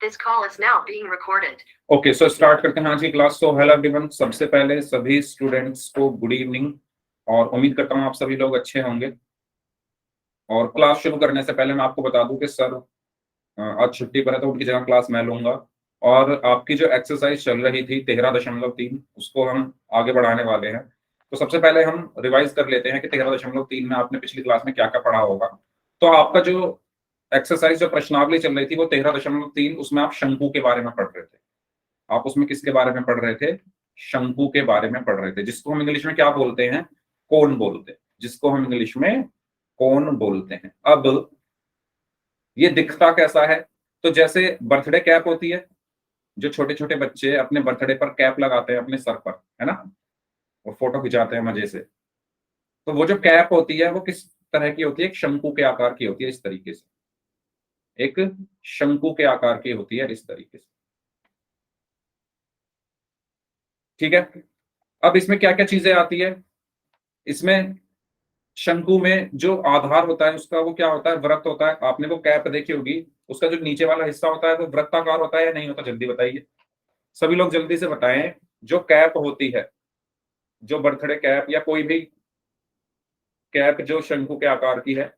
This call is now being recorded. Okay, so start करते हैं आज की क्लास। तो हेलो एवरीवन, सबसे पहले सभी स्टूडेंट्स को गुड इवनिंग, और उम्मीद करता हूँ आप सभी लोग अच्छे होंगे। और क्लास शुरू करने से पहले मैं आपको बता दूं कि सर आज छुट्टी पर है, तो उनकी जगह क्लास मैं लूंगा। और आपकी जो एक्सरसाइज चल रही थी 13.3, उसको हम आगे बढ़ाने वाले हैं। तो सबसे पहले हम रिवाइज कर लेते हैं कि 13.3 में आपने पिछली क्लास में क्या क्या पढ़ा होगा। तो आपका जो एक्सरसाइज, जो प्रश्नावली चल रही थी वो 13.3, उसमें आप शंकु के बारे में पढ़ रहे थे। आप उसमें किसके बारे में पढ़ रहे थे? शंकु के बारे में पढ़ रहे थे, जिसको हम इंग्लिश में क्या बोलते हैं? कोन बोलते हैं। जिसको हम इंग्लिश में कोन बोलते हैं। अब ये दिखता कैसा है? तो जैसे बर्थडे कैप होती है, जो छोटे छोटे बच्चे अपने बर्थडे पर कैप लगाते हैं अपने सर पर, है ना, और फोटो खिंचाते हैं मजे से। तो वो जो कैप होती है वो किस तरह की होती है? एक शंकु के आकार की होती है, इस तरीके से। एक शंकु के आकार की होती है, इस तरीके से। ठीक है। अब इसमें क्या क्या चीजें आती है? इसमें शंकु में जो आधार होता है उसका वो क्या होता है? वृत्त होता है। आपने वो कैप देखी होगी, उसका जो नीचे वाला हिस्सा होता है वो वृत्ताकार होता है या नहीं होता? जल्दी बताइए, सभी लोग जल्दी से बताएं। जो कैप होती है, जो बर्थडे कैप या कोई भी कैप जो शंकु के आकार की है,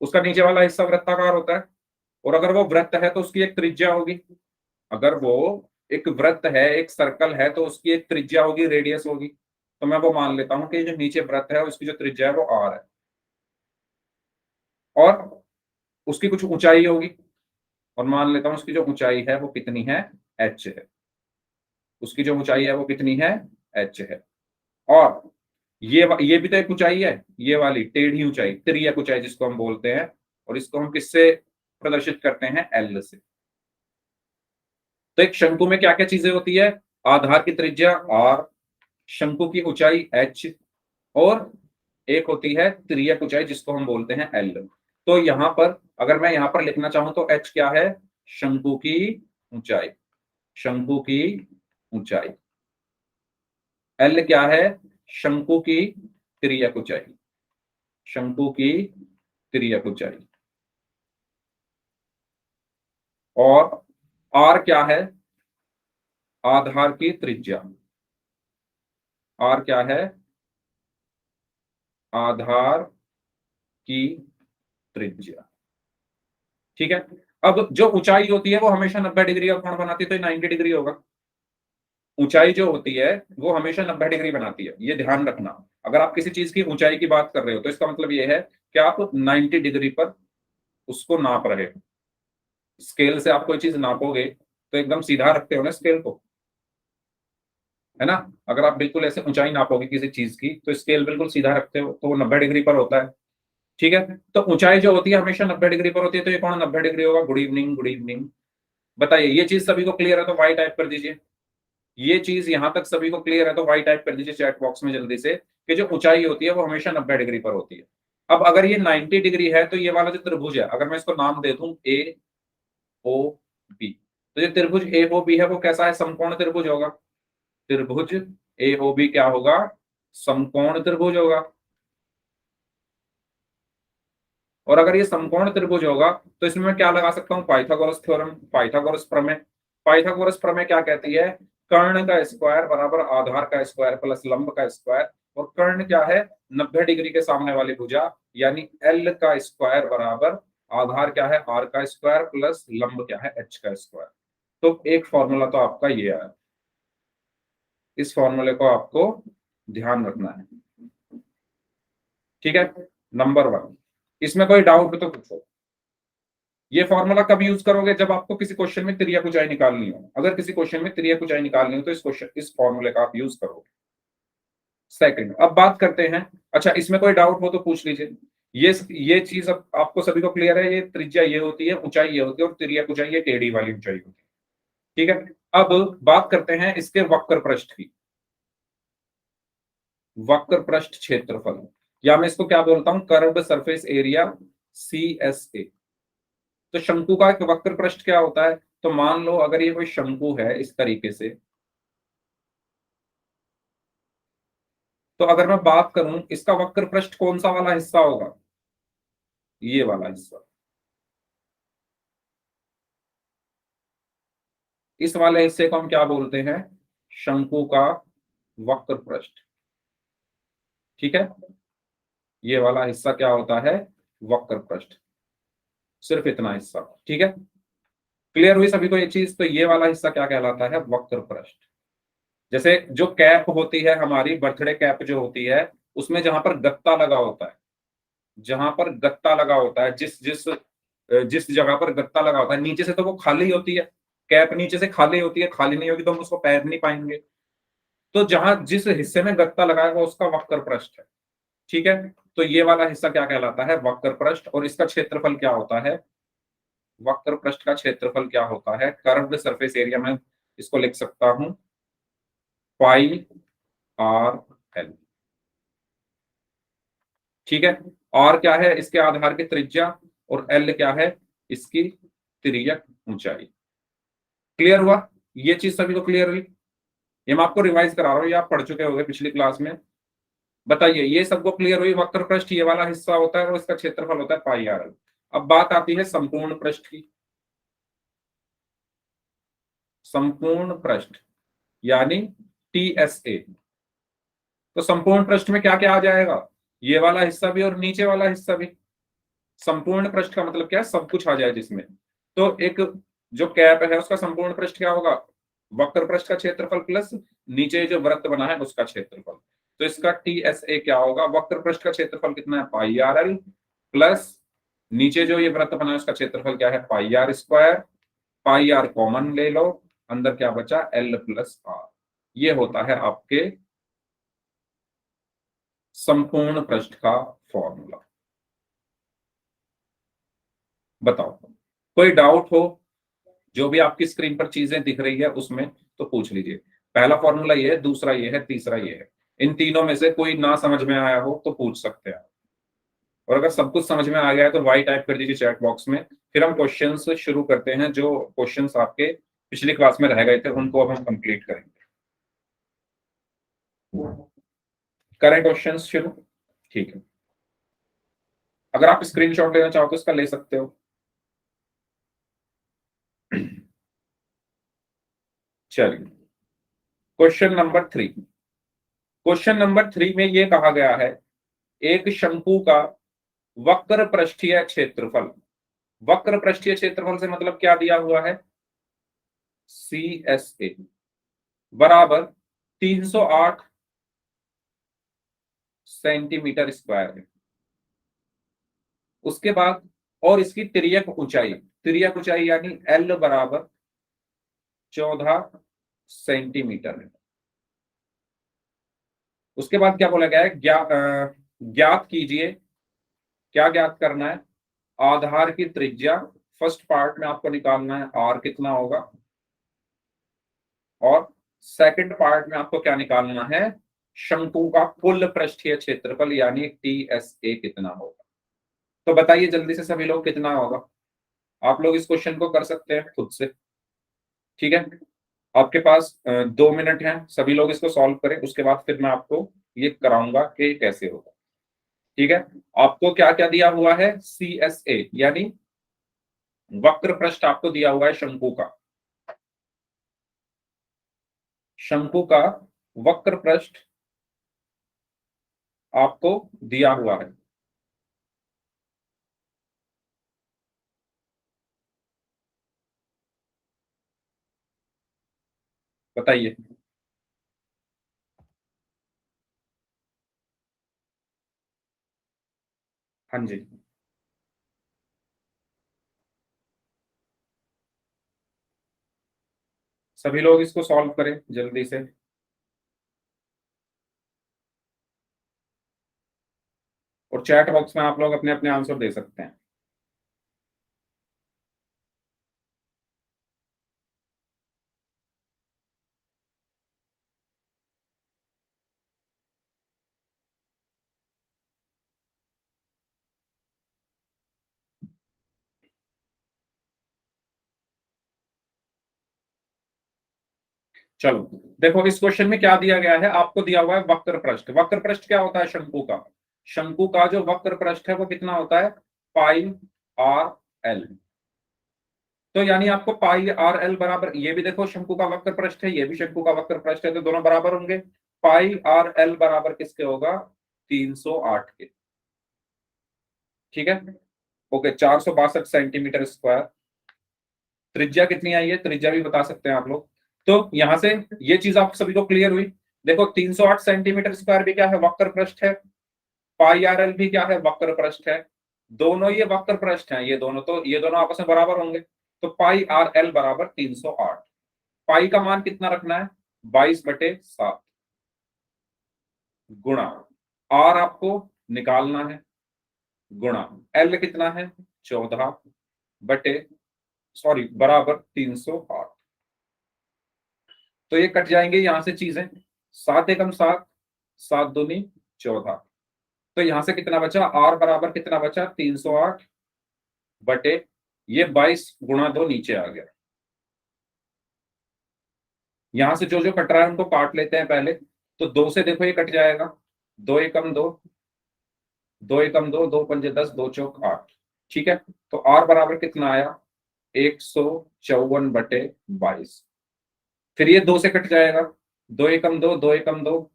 उसका नीचे वाला हिस्सा वृत्ताकार होता है। और अगर वो वृत्त है तो उसकी एक त्रिज्या होगी। अगर वो एक वृत्त है, एक सर्कल है, तो उसकी एक त्रिज्या होगी, रेडियस होगी। तो मैं वो मान लेता हूं कि जो नीचे वृत्त है उसकी जो त्रिज्या है वो आर है, और उसकी कुछ ऊंचाई होगी, और मान लेता हूं उसकी जो ऊंचाई है वो कितनी है? एच है। उसकी जो ऊंचाई है वो कितनी है? एच है। और ये भी तो एक ऊंचाई है, ये वाली टेढ़ी ऊंचाई, तिर्यक ऊंचाई जिसको हम बोलते हैं। और इसको हम किससे प्रदर्शित करते हैं? एल से। तो एक शंकु में क्या क्या चीजें होती है? आधार की त्रिज्या आर, शंकु की ऊंचाई एच, और एक होती है तिर्यक ऊंचाई जिसको हम बोलते हैं एल। तो यहां पर अगर मैं यहां पर लिखना चाहूं तो एच क्या है? शंकु की ऊंचाई। शंकु की ऊंचाई। एल क्या है? शंकु की तिर्यक ऊंचाई। शंकु की तिर्यक ऊंचाई। और आर क्या है? आधार की त्रिज्या। आर क्या है? आधार की त्रिज्या। ठीक है। अब जो ऊंचाई होती है वो हमेशा 90 डिग्री का कोण बनाती है, तो ये 90 डिग्री होगा। ऊंचाई जो होती है वो हमेशा 90 डिग्री बनाती है, ये ध्यान रखना। अगर आप किसी चीज की ऊंचाई की बात कर रहे हो तो इसका मतलब ये है कि आप 90 डिग्री पर उसको नाप रहे हो। स्केल से आप कोई चीज नापोगे तो एकदम सीधा रखते हो ना स्केल को, है ना। अगर आप बिल्कुल ऐसे ऊंचाई नापोगे किसी चीज की तो स्केल बिल्कुल सीधा रखते हो, तो वो 90 डिग्री पर होता है। ठीक है। तो ऊंचाई जो होती है हमेशा 90 डिग्री पर होती है, तो ये कौन 90 डिग्री होगा? Good evening, good evening. बताइए, ये चीज सभी को क्लियर है तो वाई टाइप कर दीजिए। ये चीज यहां तक सभी को क्लियर है तो वाई टाइप कर दीजिए चैट बॉक्स में जल्दी से, कि जो ऊंचाई होती है वो हमेशा 90 डिग्री पर होती है। अब अगर ये 90 डिग्री है तो ये वाला जो त्रिभुज है, अगर मैं इसको नाम दे दूं ए ओ बी, तो जो त्रिभुज ए ओ बी है वो कैसा है? समकोण त्रिभुज होगा। त्रिभुज ए ओ बी क्या होगा? समकोण त्रिभुज होगा। और अगर ये समकोण त्रिभुज होगा तो इसमें मैं क्या लगा सकता हूं? पाइथागोरस थ्योरम, पाइथागोरस प्रमेय। पाइथागोरस प्रमेय क्या कहती है? कर्ण का स्क्वायर बराबर आधार का स्क्वायर प्लस लंब का स्क्वायर। और कर्ण क्या है? 90 डिग्री के सामने वाली भुजा, यानी एल का स्क्वायर बराबर आधार क्या है? आर का स्क्वायर प्लस लंब क्या है? एच का स्क्वायर। तो एक फॉर्मूला तो आपका ये आया। इस फॉर्मूले को आपको ध्यान रखना है। ठीक है। नंबर 1, इसमें कोई डाउट तो पूछो। ये फॉर्मूला कब यूज करोगे? जब आपको किसी क्वेश्चन में तिर्यक ऊंचाई निकालनी हो। अगर किसी क्वेश्चन में तिर्यक ऊंचाई निकालनी हो तो इस फॉर्मूले का आप यूज करोगे। सेकंड, अब बात करते हैं। अच्छा, इसमें कोई डाउट हो तो पूछ लीजिए। ये चीज अब आपको सभी को क्लियर है? ये त्रिज्या ये होती है, ऊंचाई ये होती है, और तिर्यक ऊंचाई ये टेढ़ी वाली ऊंचाई होती है। ठीक है। अब बात करते हैं इसके वक्र पृष्ठ की। वक्र पृष्ठ क्षेत्रफल, या मैं इसको क्या बोलता हूं? Curved surface area, CSA। तो शंकु का एक वक्र पृष्ठ क्या होता है? तो मान लो अगर ये कोई शंकु है इस तरीके से, तो अगर मैं बात करूं इसका वक्र पृष्ठ कौन सा वाला हिस्सा होगा? ये वाला हिस्सा। इस वाले हिस्से को हम क्या बोलते हैं? शंकु का वक्र पृष्ठ। ठीक है, ये वाला हिस्सा क्या होता है? वक्र पृष्ठ। सिर्फ इतना हिस्सा। ठीक है, क्लियर हुई सभी को ये चीज? तो ये वाला हिस्सा क्या कहलाता है? वक्र पृष्ठ। जैसे जो कैप होती है हमारी, बर्थडे कैप जो होती है, उसमें जहां पर गत्ता लगा होता है, जहां पर गत्ता लगा होता है, जिस जिस जिस जगह पर गत्ता लगा होता है, नीचे से तो वो खाली होती है, कैप नीचे से खाली होती है, खाली नहीं होगी तो हम उसको पहन नहीं पाएंगे। तो जहां जिस हिस्से में गत्ता लगा है वो उसका वक्र पृष्ठ है। ठीक है, तो ये वाला हिस्सा क्या कहलाता है? वक्र पृष्ठ। और इसका क्षेत्रफल क्या होता है? वक्र पृष्ठ का क्षेत्रफल क्या होता है? कर्व्ड सरफेस एरिया में इसको लिख सकता हूं, पाई आर एल। ठीक है, आर क्या है? इसके आधार की त्रिज्या, और एल क्या है? इसकी तिर्यक ऊंचाई। क्लियर हुआ? ये चीज सभी को क्लियर हुई? ये मैं आपको रिवाइज करा रहा हूँ, ये आप पढ़ चुके होंगे पिछली क्लास में। बताइए, ये सबको क्लियर हुई? वक्र पृष्ठ ये वाला हिस्सा होता है और इसका क्षेत्रफल होता है पाई आर एल। अब बात आती है संपूर्ण पृष्ठ की। संपूर्ण पृष्ठ यानी टीएसए। तो संपूर्ण पृष्ठ में क्या क्या आ जाएगा? ये वाला हिस्सा भी और नीचे वाला हिस्सा भी। संपूर्ण पृष्ठ का मतलब क्या है? सब कुछ आ जाए जिसमें। तो एक जो कैप है उसका संपूर्ण पृष्ठ क्या होगा? वक्र पृष्ठ का क्षेत्रफल प्लस नीचे जो वृत्त बना है उसका क्षेत्रफल। तो इसका टीएसए क्या होगा? वक्र पृष्ठ का क्षेत्रफल कितना है? पाई आर एल, प्लस नीचे जो ये वृत्त बना है उसका क्षेत्रफल क्या है? Pi R square. Pi R common ले लो, अंदर क्या बचा? L plus R. ये होता है आपके संपूर्ण पृष्ठ का फॉर्मूला। बताओ, कोई डाउट हो? जो भी आपकी स्क्रीन पर चीजें दिख रही है उसमें तो पूछ लीजिए। पहला फॉर्मूला ये है, दूसरा ये है, तीसरा ये है। इन तीनों में से कोई ना समझ में आया हो तो पूछ सकते हैं। और अगर सब कुछ समझ में आ गया है तो वाई टाइप कर दीजिए चैट बॉक्स में। फिर हम क्वेश्चंस शुरू करते हैं। जो क्वेश्चंस आपके पिछली क्लास में रह गए थे उनको अब हम कंप्लीट करेंगे। करें क्वेश्चंस शुरू? ठीक है, अगर आप स्क्रीनशॉट लेना चाहो तो इसका ले सकते हो। चलिए, क्वेश्चन नंबर 3। क्वेश्चन नंबर 3 में ये कहा गया है, एक शंकु का वक्र पृष्ठीय क्षेत्रफल। वक्र पृष्ठीय क्षेत्रफल से मतलब क्या दिया हुआ है? सी एस ए बराबर 308 सेंटीमीटर स्क्वायर है। उसके बाद और इसकी तिर्यक ऊंचाई, तिर्यक ऊंचाई यानी एल बराबर 14 सेंटीमीटर है। उसके बाद क्या बोला गया है? ज्ञात कीजिए। क्या ज्ञात करना है? आधार की त्रिज्या। फर्स्ट पार्ट में आपको निकालना है आर कितना होगा, और सेकंड पार्ट में आपको क्या निकालना है? शंकु का कुल पृष्ठीय क्षेत्रफल यानी टीएसए कितना होगा। तो बताइए जल्दी से सभी लोग, कितना होगा? आप लोग इस क्वेश्चन को कर सकते हैं खुद से। ठीक है, आपके पास 2 मिनट हैं, सभी लोग इसको सॉल्व करें, उसके बाद फिर मैं आपको ये कराऊंगा कि कैसे होगा। ठीक है, आपको क्या क्या दिया हुआ है? सी एस ए यानी वक्र पृष्ठ आपको दिया हुआ है शंकु का। शंकु का वक्र पृष्ठ आपको दिया हुआ है। बताइए। हाँ जी, सभी लोग इसको सॉल्व करें जल्दी से। और चैट बॉक्स में आप लोग अपने अपने आंसर दे सकते हैं। चलो, देखो इस क्वेश्चन में क्या दिया गया है। आपको दिया हुआ है वक्र पृष्ठ। वक्र पृष्ठ क्या होता है? शंकु का। शंकु का जो वक्र पृष्ठ है वो कितना होता है? Pi R L. तो यानी आपको पाई आर एल बराबर, ये भी देखो शंकु का वक्र पृष्ठ है, ये भी शंकु का वक्र पृष्ठ है, तो दोनों बराबर होंगे। पाई आर एल बराबर किसके होगा? 308 के। ठीक है, ओके, 462 सेंटीमीटर स्क्वायर। त्रिज्या कितनी आई है, त्रिज्या भी बता सकते हैं आप लोग। तो यहां से ये चीज आप सभी को क्लियर हुई। देखो 308 सेंटीमीटर स्क्वायर भी क्या है? वक्र पृष्ठ है। पाई आर एल भी क्या है? वक्र पृष्ठ है। दोनों ये वक्र पृष्ठ हैं, ये दोनों, तो ये दोनों आपस में बराबर होंगे। तो पाई आर एल बराबर 308। पाई का मान कितना रखना है? 22/7 गुणा आर आपको निकालना है, गुणा एल कितना है? 14 बटे, सॉरी, बराबर 308। तो ये कट जाएंगे यहां से चीजें, 7 एकम 7, 7 दूनी 14। तो यहां से कितना बचा? आर बराबर कितना बचा? 308 बटे, ये 22 गुणा 2 नीचे आ गया। यहां से जो जो कट रहा है उनको काट लेते हैं पहले। तो 2 से देखो ये कट जाएगा, 2 एकम 2, 2 एकम 2, 2 पंजे 10, 2 चौक 8। ठीक है, तो आर बराबर कितना आया? 154/22। फिर ये 2 से कट जाएगा, 2 एकम 2, 2 एकम 2,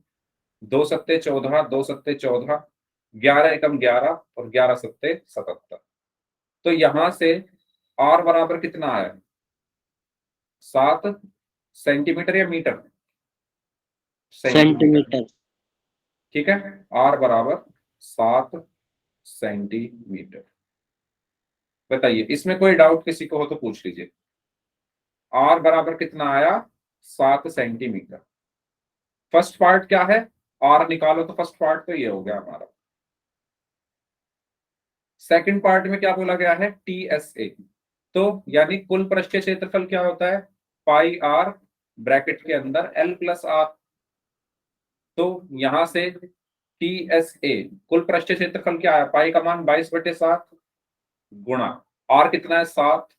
2 सत्ते 14, 2 सत्ते 14, 11 एकम 11 और 11 सत्ते 77। तो यहां से आर बराबर कितना आया? 7 सेंटीमीटर या मीटर? सेंटीमीटर। सेंटीमीटर। ठीक है, आर बराबर 7 सेंटीमीटर। बताइए, इसमें कोई डाउट किसी को हो तो पूछ लीजिए। आर बराबर कितना आया? 7 सेंटीमीटर। फर्स्ट पार्ट क्या है? आर निकालो, तो फर्स्ट पार्ट तो ये हो गया हमारा। सेकंड पार्ट में क्या बोला गया है? T S A. तो यानी कुल पृष्ठीय क्षेत्रफल क्या होता है? पाई आर ब्रैकेट के अंदर एल प्लस आर। तो यहां से टी एस ए कुल पृष्ठीय क्षेत्रफल क्या है? पाई का मान 22/7 गुणा आर कितना है? 7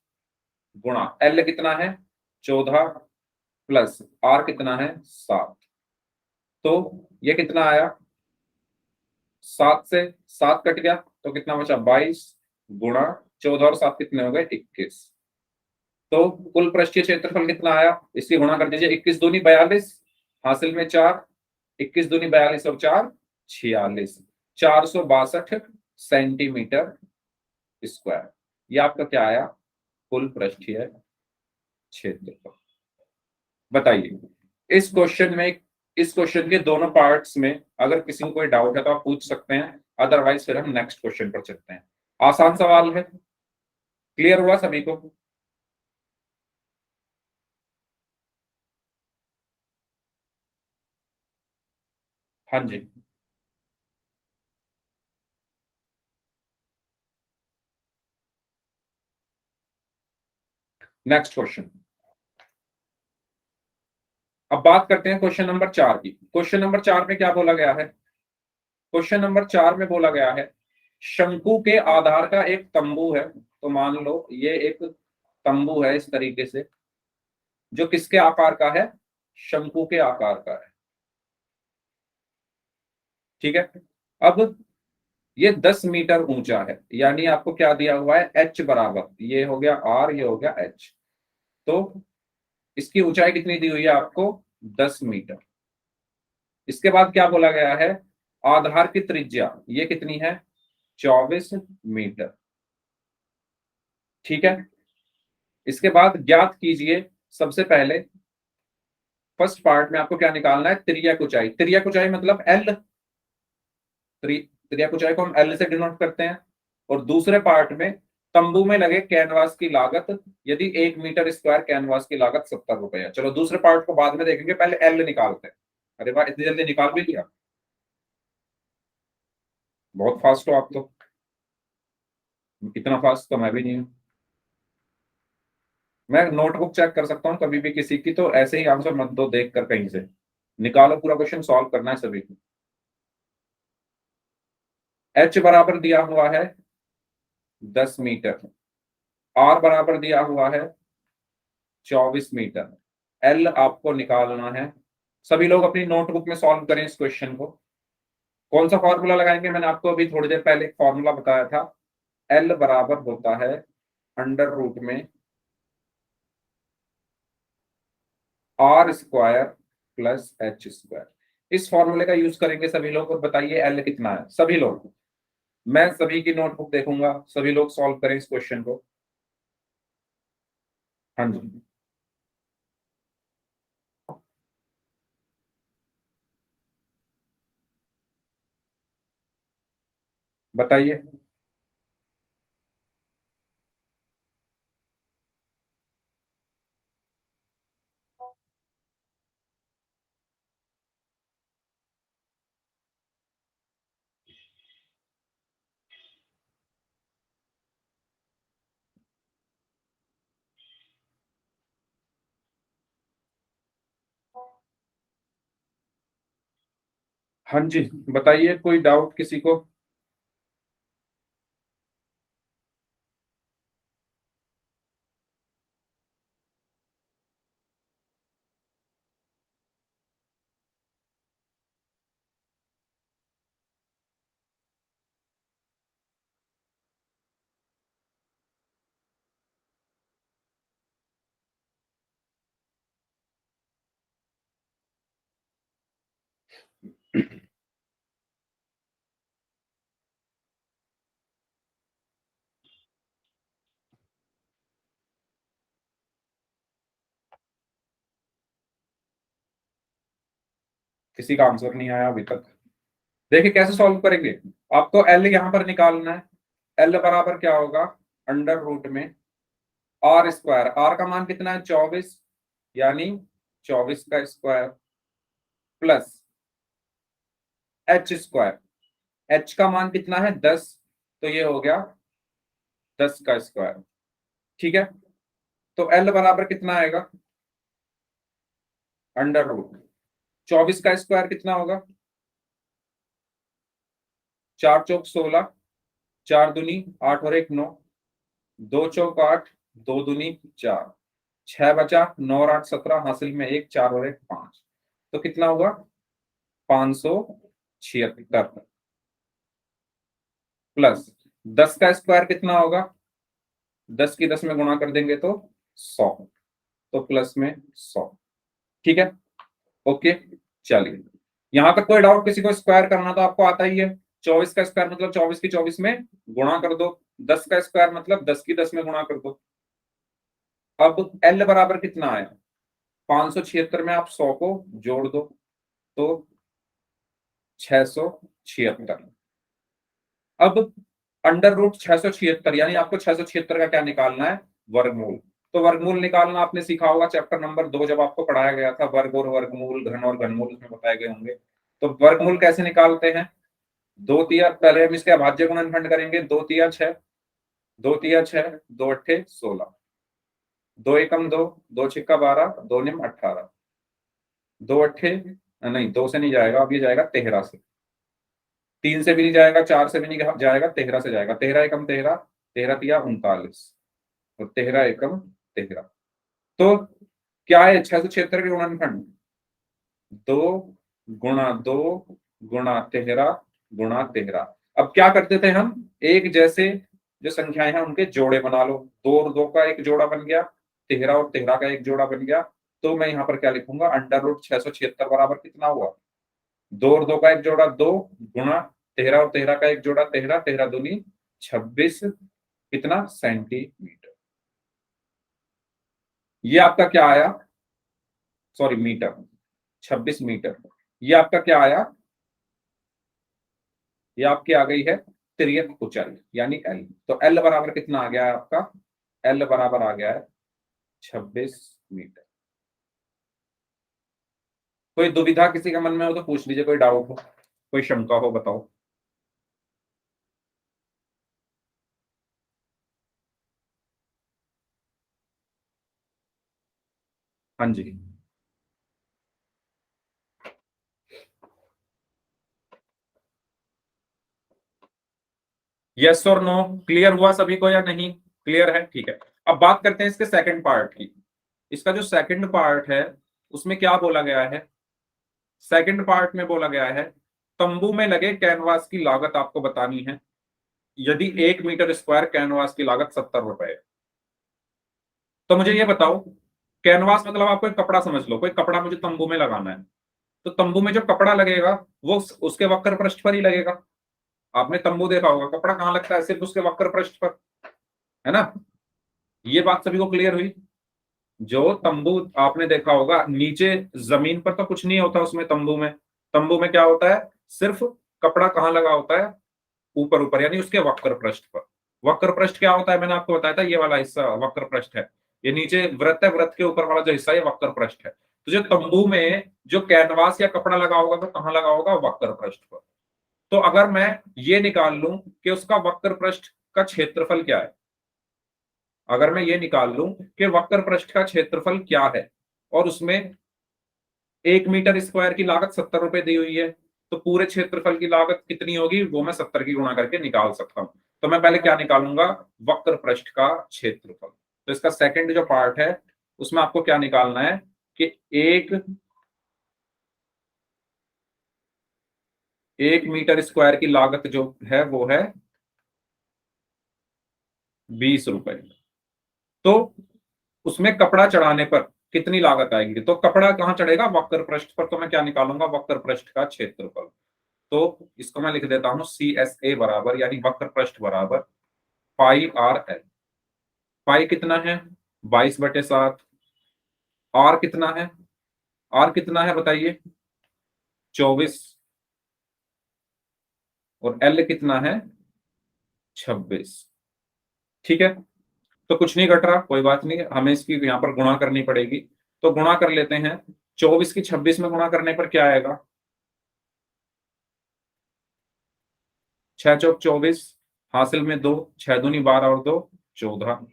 गुणा एल कितना है? 14 प्लस आर कितना है? 7। तो ये कितना आया? 7 से 7 कट गया तो कितना बचा? 22 गुणा 14 और 7 कितने हो गए? 21। तो कुल पृष्ठीय क्षेत्रफल कितना आया? इसकी गुणा कर दीजिए, 21 दूनी 42, हासिल में 4, 21 दूनी 42 और 4 46, 462 सेंटीमीटर स्क्वायर। ये आपका क्या आया? कुल पृष्ठीय क्षेत्रफल। बताइए, इस क्वेश्चन में, इस क्वेश्चन के दोनों पार्ट्स में अगर किसी को कोई डाउट है तो आप पूछ सकते हैं, अदरवाइज फिर हम नेक्स्ट क्वेश्चन पर चलते हैं। आसान सवाल है, क्लियर हुआ सभी को? हाँ जी, नेक्स्ट क्वेश्चन। अब बात करते हैं क्वेश्चन नंबर 4 की। क्वेश्चन नंबर 4 में क्या बोला गया है? क्वेश्चन नंबर 4 में बोला गया है, शंकु के आधार का एक तंबू है। तो मान लो ये एक तंबू है इस तरीके से, जो किसके आकार का है? शंकु के आकार का है। ठीक है, अब ये 10 मीटर ऊंचा है, यानी आपको क्या दिया हुआ है? एच बराबर, ये हो गया आर, ये हो गया एच। तो इसकी ऊंचाई कितनी दी हुई है आपको? 10 मीटर। इसके बाद क्या बोला गया है? आधार की त्रिज्या ये कितनी है? 24 मीटर। ठीक है, इसके बाद ज्ञात कीजिए, सबसे पहले फर्स्ट पार्ट में आपको क्या निकालना है? त्रिज्या ऊंचाई। त्रिज्या ऊंचाई मतलब एल, त्रिज्या ऊंचाई को हम एल से डिनोट करते हैं। और दूसरे पार्ट में तंबू में लगे कैनवास की लागत, यदि 1 मीटर स्क्वायर कैनवास की लागत 70 रुपए है। चलो दूसरे पार्ट को बाद में देखेंगे, पहले एल निकालते हैं। अरे वाह, इतनी जल्दी निकाल भी लिया, बहुत फास्ट हो आप तो। इतना फास्ट तो मैं भी नहीं हूं। मैं नोटबुक चेक कर सकता हूँ कभी भी किसी की, तो ऐसे ही आंसर मत दो देख कर कहीं से। निकालो, पूरा क्वेश्चन सॉल्व करना है सभी को। एच बराबर दिया हुआ है 10 मीटर, आर बराबर दिया हुआ है 24 मीटर, एल आपको निकालना है। सभी लोग अपनी नोटबुक में सॉल्व करें इस क्वेश्चन को। कौन सा फॉर्मूला लगाएंगे? मैंने आपको अभी थोड़ी देर पहले फॉर्मूला बताया था। एल बराबर होता है अंडर रूट में R square plus H square. इस फॉर्मूले का यूज करेंगे सभी लोग, और बताइए एल कितना है सभी लोग। मैं सभी की नोटबुक देखूंगा, सभी लोग सॉल्व करें इस क्वेश्चन को। हाँ जी, बताइए। हाँ जी, बताइए, कोई डाउट किसी को? किसी का आंसर नहीं आया अभी तक। देखिए कैसे सॉल्व करेंगे। आपको एल यहां पर निकालना है। एल बराबर क्या होगा, अंडर रूट में आर स्क्वायर, आर का मान कितना है 24, यानी 24 का square plus H square, H का मान कितना है 10, तो ये हो गया 10 का स्क्वायर। ठीक है, तो एल बराबर कितना आएगा, अंडर रूट 24 का स्क्वायर कितना होगा, 4 चौक 16, 4 दूनी 8 और 1 9, 2 चौक 8, 2 दूनी 4, 6 बचा, 9 और 8 17, हासिल में 1, 4 और 1 5, तो कितना हुआ 576 प्लस 10 का स्क्वायर कितना होगा, 10 की 10 में गुणा कर देंगे तो 100, तो प्लस में 100। ठीक है, ओके। चलिए, यहां तक कोई डाउट किसी को? स्क्वायर करना तो आपको आता ही है। 24 का स्क्वायर मतलब 24 की 24 में गुणा कर दो, 10 का स्क्वायर मतलब 10 की 10 में गुणा कर दो। अब एल बराबर कितना आया, 576 में आप 100 को जोड़ दो तो 676। अब अंडर रूट 676, यानी आपको 676 का क्या निकालना है, वर्गमूल। तो वर्गमूल निकालना आपने सीखा होगा चैप्टर नंबर 2 जब आपको पढ़ाया गया था, वर्ग और वर्गमूल, घन और घनमूल उसमें बताए गए होंगे। तो वर्गमूल कैसे निकालते हैं, 2 तिया, पहले हम इसके अभाज्य गुणनखंड करेंगे, 2 तिया 6, 2 तिया 6, 2 अट्ठे 16, 2 एकम 2, 2 छिक्का 12, 2 निम 18, 2 अट्ठे, नहीं 2 से नहीं जाएगा, अब ये जाएगा 13 से, 3 से भी नहीं जाएगा, 4 से भी नहीं जाएगा, 13 से जाएगा, 13 एकम 13, 13 तिया 39, और 13 एकम 13। तो क्या है 676 के गुणनखंड, 2 गुणा 2 गुणा 13 गुणा 13। अब क्या करते थे हम, एक जैसे जो संख्याएं हैं उनके जोड़े बना लो, 2 और 2 का एक जोड़ा बन गया, 13 और 13 का एक जोड़ा बन गया। तो मैं यहाँ पर क्या लिखूंगा, अंडर रूट 676 बराबर कितना हुआ, 2 और 2 का एक जोड़ा 2, गुणा 13 और 13 का एक जोड़ा 13, 13 दूनी 26, कितना सेंटीमीटर। ये आपका क्या आया, सॉरी मीटर, 26 मीटर। ये आपका क्या आया, ये आपकी आ गई है तिर्यक ऊंचाई, यानी एल। तो एल बराबर कितना आ गया है आपका, एल बराबर आ गया है 26 मीटर। कोई दुविधा किसी के मन में हो तो पूछ लीजिए, कोई डाउट हो, कोई शंका हो, बताओ। हाँ जी, यस और नो, क्लियर हुआ सभी को या नहीं, क्लियर है, ठीक है। अब बात करते हैं इसके सेकंड पार्ट की। इसका जो सेकंड पार्ट है उसमें क्या बोला गया है, सेकंड पार्ट में बोला गया है तंबू में लगे कैनवास की लागत आपको बतानी है, यदि 1 मीटर स्क्वायर कैनवास की लागत 70 रुपए है। तो मुझे ये बताओ, कैनवास मतलब आपको एक कपड़ा समझ लो, कोई कपड़ा मुझे तंबू में लगाना है, तो तंबू में जो कपड़ा लगेगा वो उसके वक्र पृष्ठ पर ही लगेगा। आपने तंबू देखा होगा, कपड़ा कहाँ लगता है? सिर्फ उसके वक्र पृष्ठ पर, है ना? ये बात सभी को क्लियर हुई? जो तंबू आपने देखा होगा नीचे जमीन पर तो कुछ नहीं होता उसमें, तंबू में क्या होता है? सिर्फ कपड़ा कहाँ लगा होता है? ऊपर ऊपर, यानी उसके वक्र पृष्ठ पर। वक्र पृष्ठ क्या होता है? मैंने आपको बताया था, ये वाला हिस्सा वक्र पृष्ठ है। ये नीचे वृत्त है, वृत्त के ऊपर वाला जो हिस्सा है ये वक्र पृष्ठ है। तो जो तंबू में जो कैनवास या कपड़ा लगा होगा तो कहाँ लगा होगा? वक्र पृष्ठ पर। तो अगर मैं ये निकाल लूं कि उसका वक्र पृष्ठ का क्षेत्रफल क्या है, अगर मैं ये निकाल लूं कि वक्र पृष्ठ का क्षेत्रफल क्या है, और उसमें 1 मीटर स्क्वायर की लागत 70 रुपए दी हुई है, तो पूरे क्षेत्रफल की लागत कितनी होगी वो मैं 70 की गुणा करके निकाल सकता हूं। तो मैं पहले क्या निकालूंगा? वक्र पृष्ठ का क्षेत्रफल। तो इसका सेकंड जो पार्ट है उसमें आपको क्या निकालना है कि एक मीटर स्क्वायर की लागत जो है वो है 20 रुपए। तो उसमें कपड़ा चढ़ाने पर कितनी लागत आएगी? तो कपड़ा कहाँ चढ़ेगा? वक्र पृष्ठ पर। तो मैं क्या निकालूंगा? वक्र पृष्ठ का क्षेत्रफल। तो इसको मैं लिख देता हूं CSA बराबर, यानी वक्र पृष्ठ बराबर पाई आर एल। पाई कितना है? 22/7। आर कितना है? आर कितना है बताइए? 24। और एल कितना है? 26। ठीक है, तो कुछ नहीं घट रहा, कोई बात नहीं, हमें इसकी यहाँ पर गुणा करनी पड़ेगी। तो गुणा कर लेते हैं। 24 की 26 में गुणा करने पर क्या आएगा? 6 चौक 24, हासिल में 2, 6 दूनी 12 और 2 14,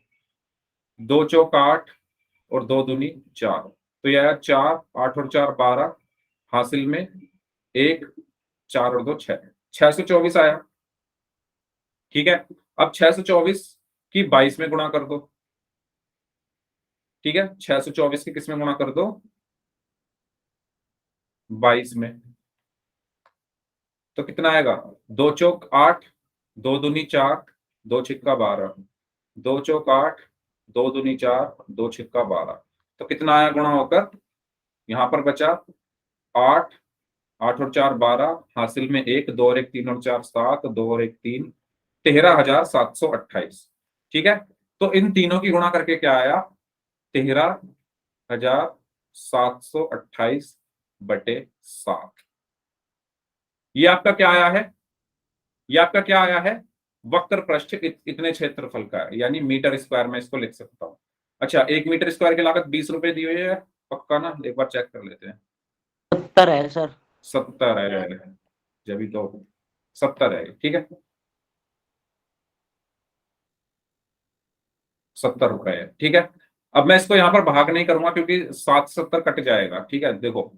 2 चौक 8 और 2 दूनी 4। तो यह 4, 8 और 4 12, हासिल में 1, 4 और 2 6, 624 आया। ठीक है, अब 624 की 22 में गुणा कर दो। ठीक है, 624 की किस में गुणा कर दो? 22 में। तो कितना आएगा? 2 चौक 8, 2 दूनी 4, 2 छिक्का 12, 2 चौक 8, 2 दूनी 4, 2 छिक्का 12। तो कितना आया गुणा होकर? यहां पर बचा 8, 8 और 4 12, हासिल में 1, 2 और 1 3 और 4 7, 2 और 1 3, 13,728। ठीक है, तो इन तीनों की गुणा करके क्या आया? 13,728/7। ये आपका क्या आया है? ये आपका क्या आया है? वक्र पृष्ठ इतने क्षेत्रफल का है, यानी मीटर स्क्वायर में इसको लिख सकता हूं। अच्छा, 1 मीटर स्क्वायर की लागत 20 रुपए दी हुई है, पक्का ना? एक बार चेक कर लेते हैं। 70 है सर। 70 है, जब तो 70 है, ठीक है, 70 रुपए है। ठीक है, अब मैं इसको यहाँ पर भाग नहीं करूंगा क्योंकि 770 कट जाएगा। ठीक है, देखो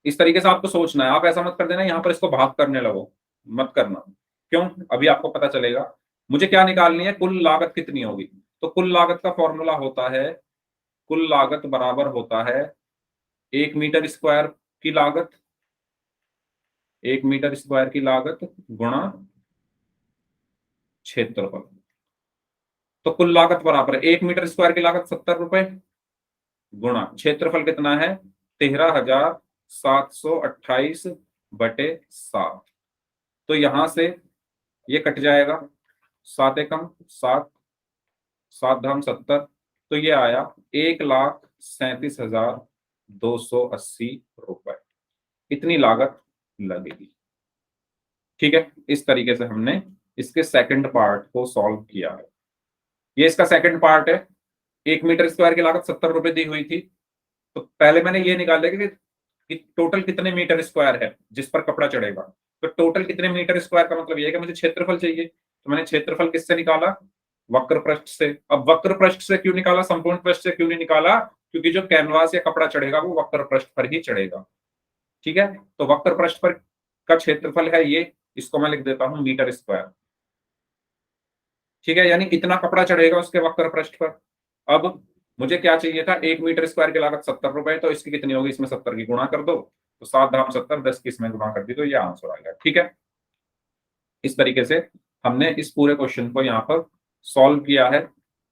इस तरीके से आपको सोचना है, आप ऐसा मत कर देना यहाँ पर इसको भाग करने लगो, मत करना। क्यों? अभी आपको पता चलेगा। मुझे क्या निकालनी है? कुल लागत कितनी होगी। तो कुल लागत का फॉर्मूला होता है, कुल लागत बराबर होता है 1 मीटर स्क्वायर की लागत, 1 मीटर स्क्वायर की लागत गुणा क्षेत्रफल। तो कुल लागत बराबर है 1 मीटर स्क्वायर की लागत 70 रुपए, गुणा क्षेत्रफल कितना है? 13,728/7। तो यहां से ये कट जाएगा, 7 एकम 7, 7 धाम 70। तो ये आया 1,37,280 इतनी लागत लगेगी। ठीक है, इस तरीके से हमने इसके सेकंड पार्ट को सॉल्व किया है। ये इसका सेकंड पार्ट है। 1 मीटर स्क्वायर की लागत 70 रुपए दी हुई थी, तो पहले मैंने ये निकाल लिया कि टोटल कितने मीटर स्क्वायर है जिस पर कपड़ा चढ़ेगा। तो टोटल कितने मीटर स्क्वायर का मतलब ये है कि मुझे क्षेत्रफल चाहिए, तो मैंने क्षेत्रफल किससे निकाला? वक्र पृष्ठ से। अब वक्र पृष्ठ से क्यों निकाला, संपूर्ण पृष्ठ से क्यों नहीं निकाला? क्योंकि जो कैनवास या कपड़ा चढ़ेगा वो वक्र पृष्ठ पर ही चढ़ेगा। ठीक है, तो वक्र पृष्ठ पर का क्षेत्रफल है ये, इसको मैं लिख देता हूं मीटर स्क्वायर। ठीक है, यानी इतना कपड़ा चढ़ेगा उसके वक्र पृष्ठ पर। अब मुझे क्या चाहिए था? 1 मीटर स्क्वायर की लागत 70 रुपए, तो इसकी कितनी होगी? इसमें 70 की गुणा कर दो, तो 7 धाम 70, 10 की इसमें गुणा कर दी, तो ये आंसर आ गया। ठीक है, इस तरीके से हमने इस पूरे क्वेश्चन को यहाँ पर सॉल्व किया है।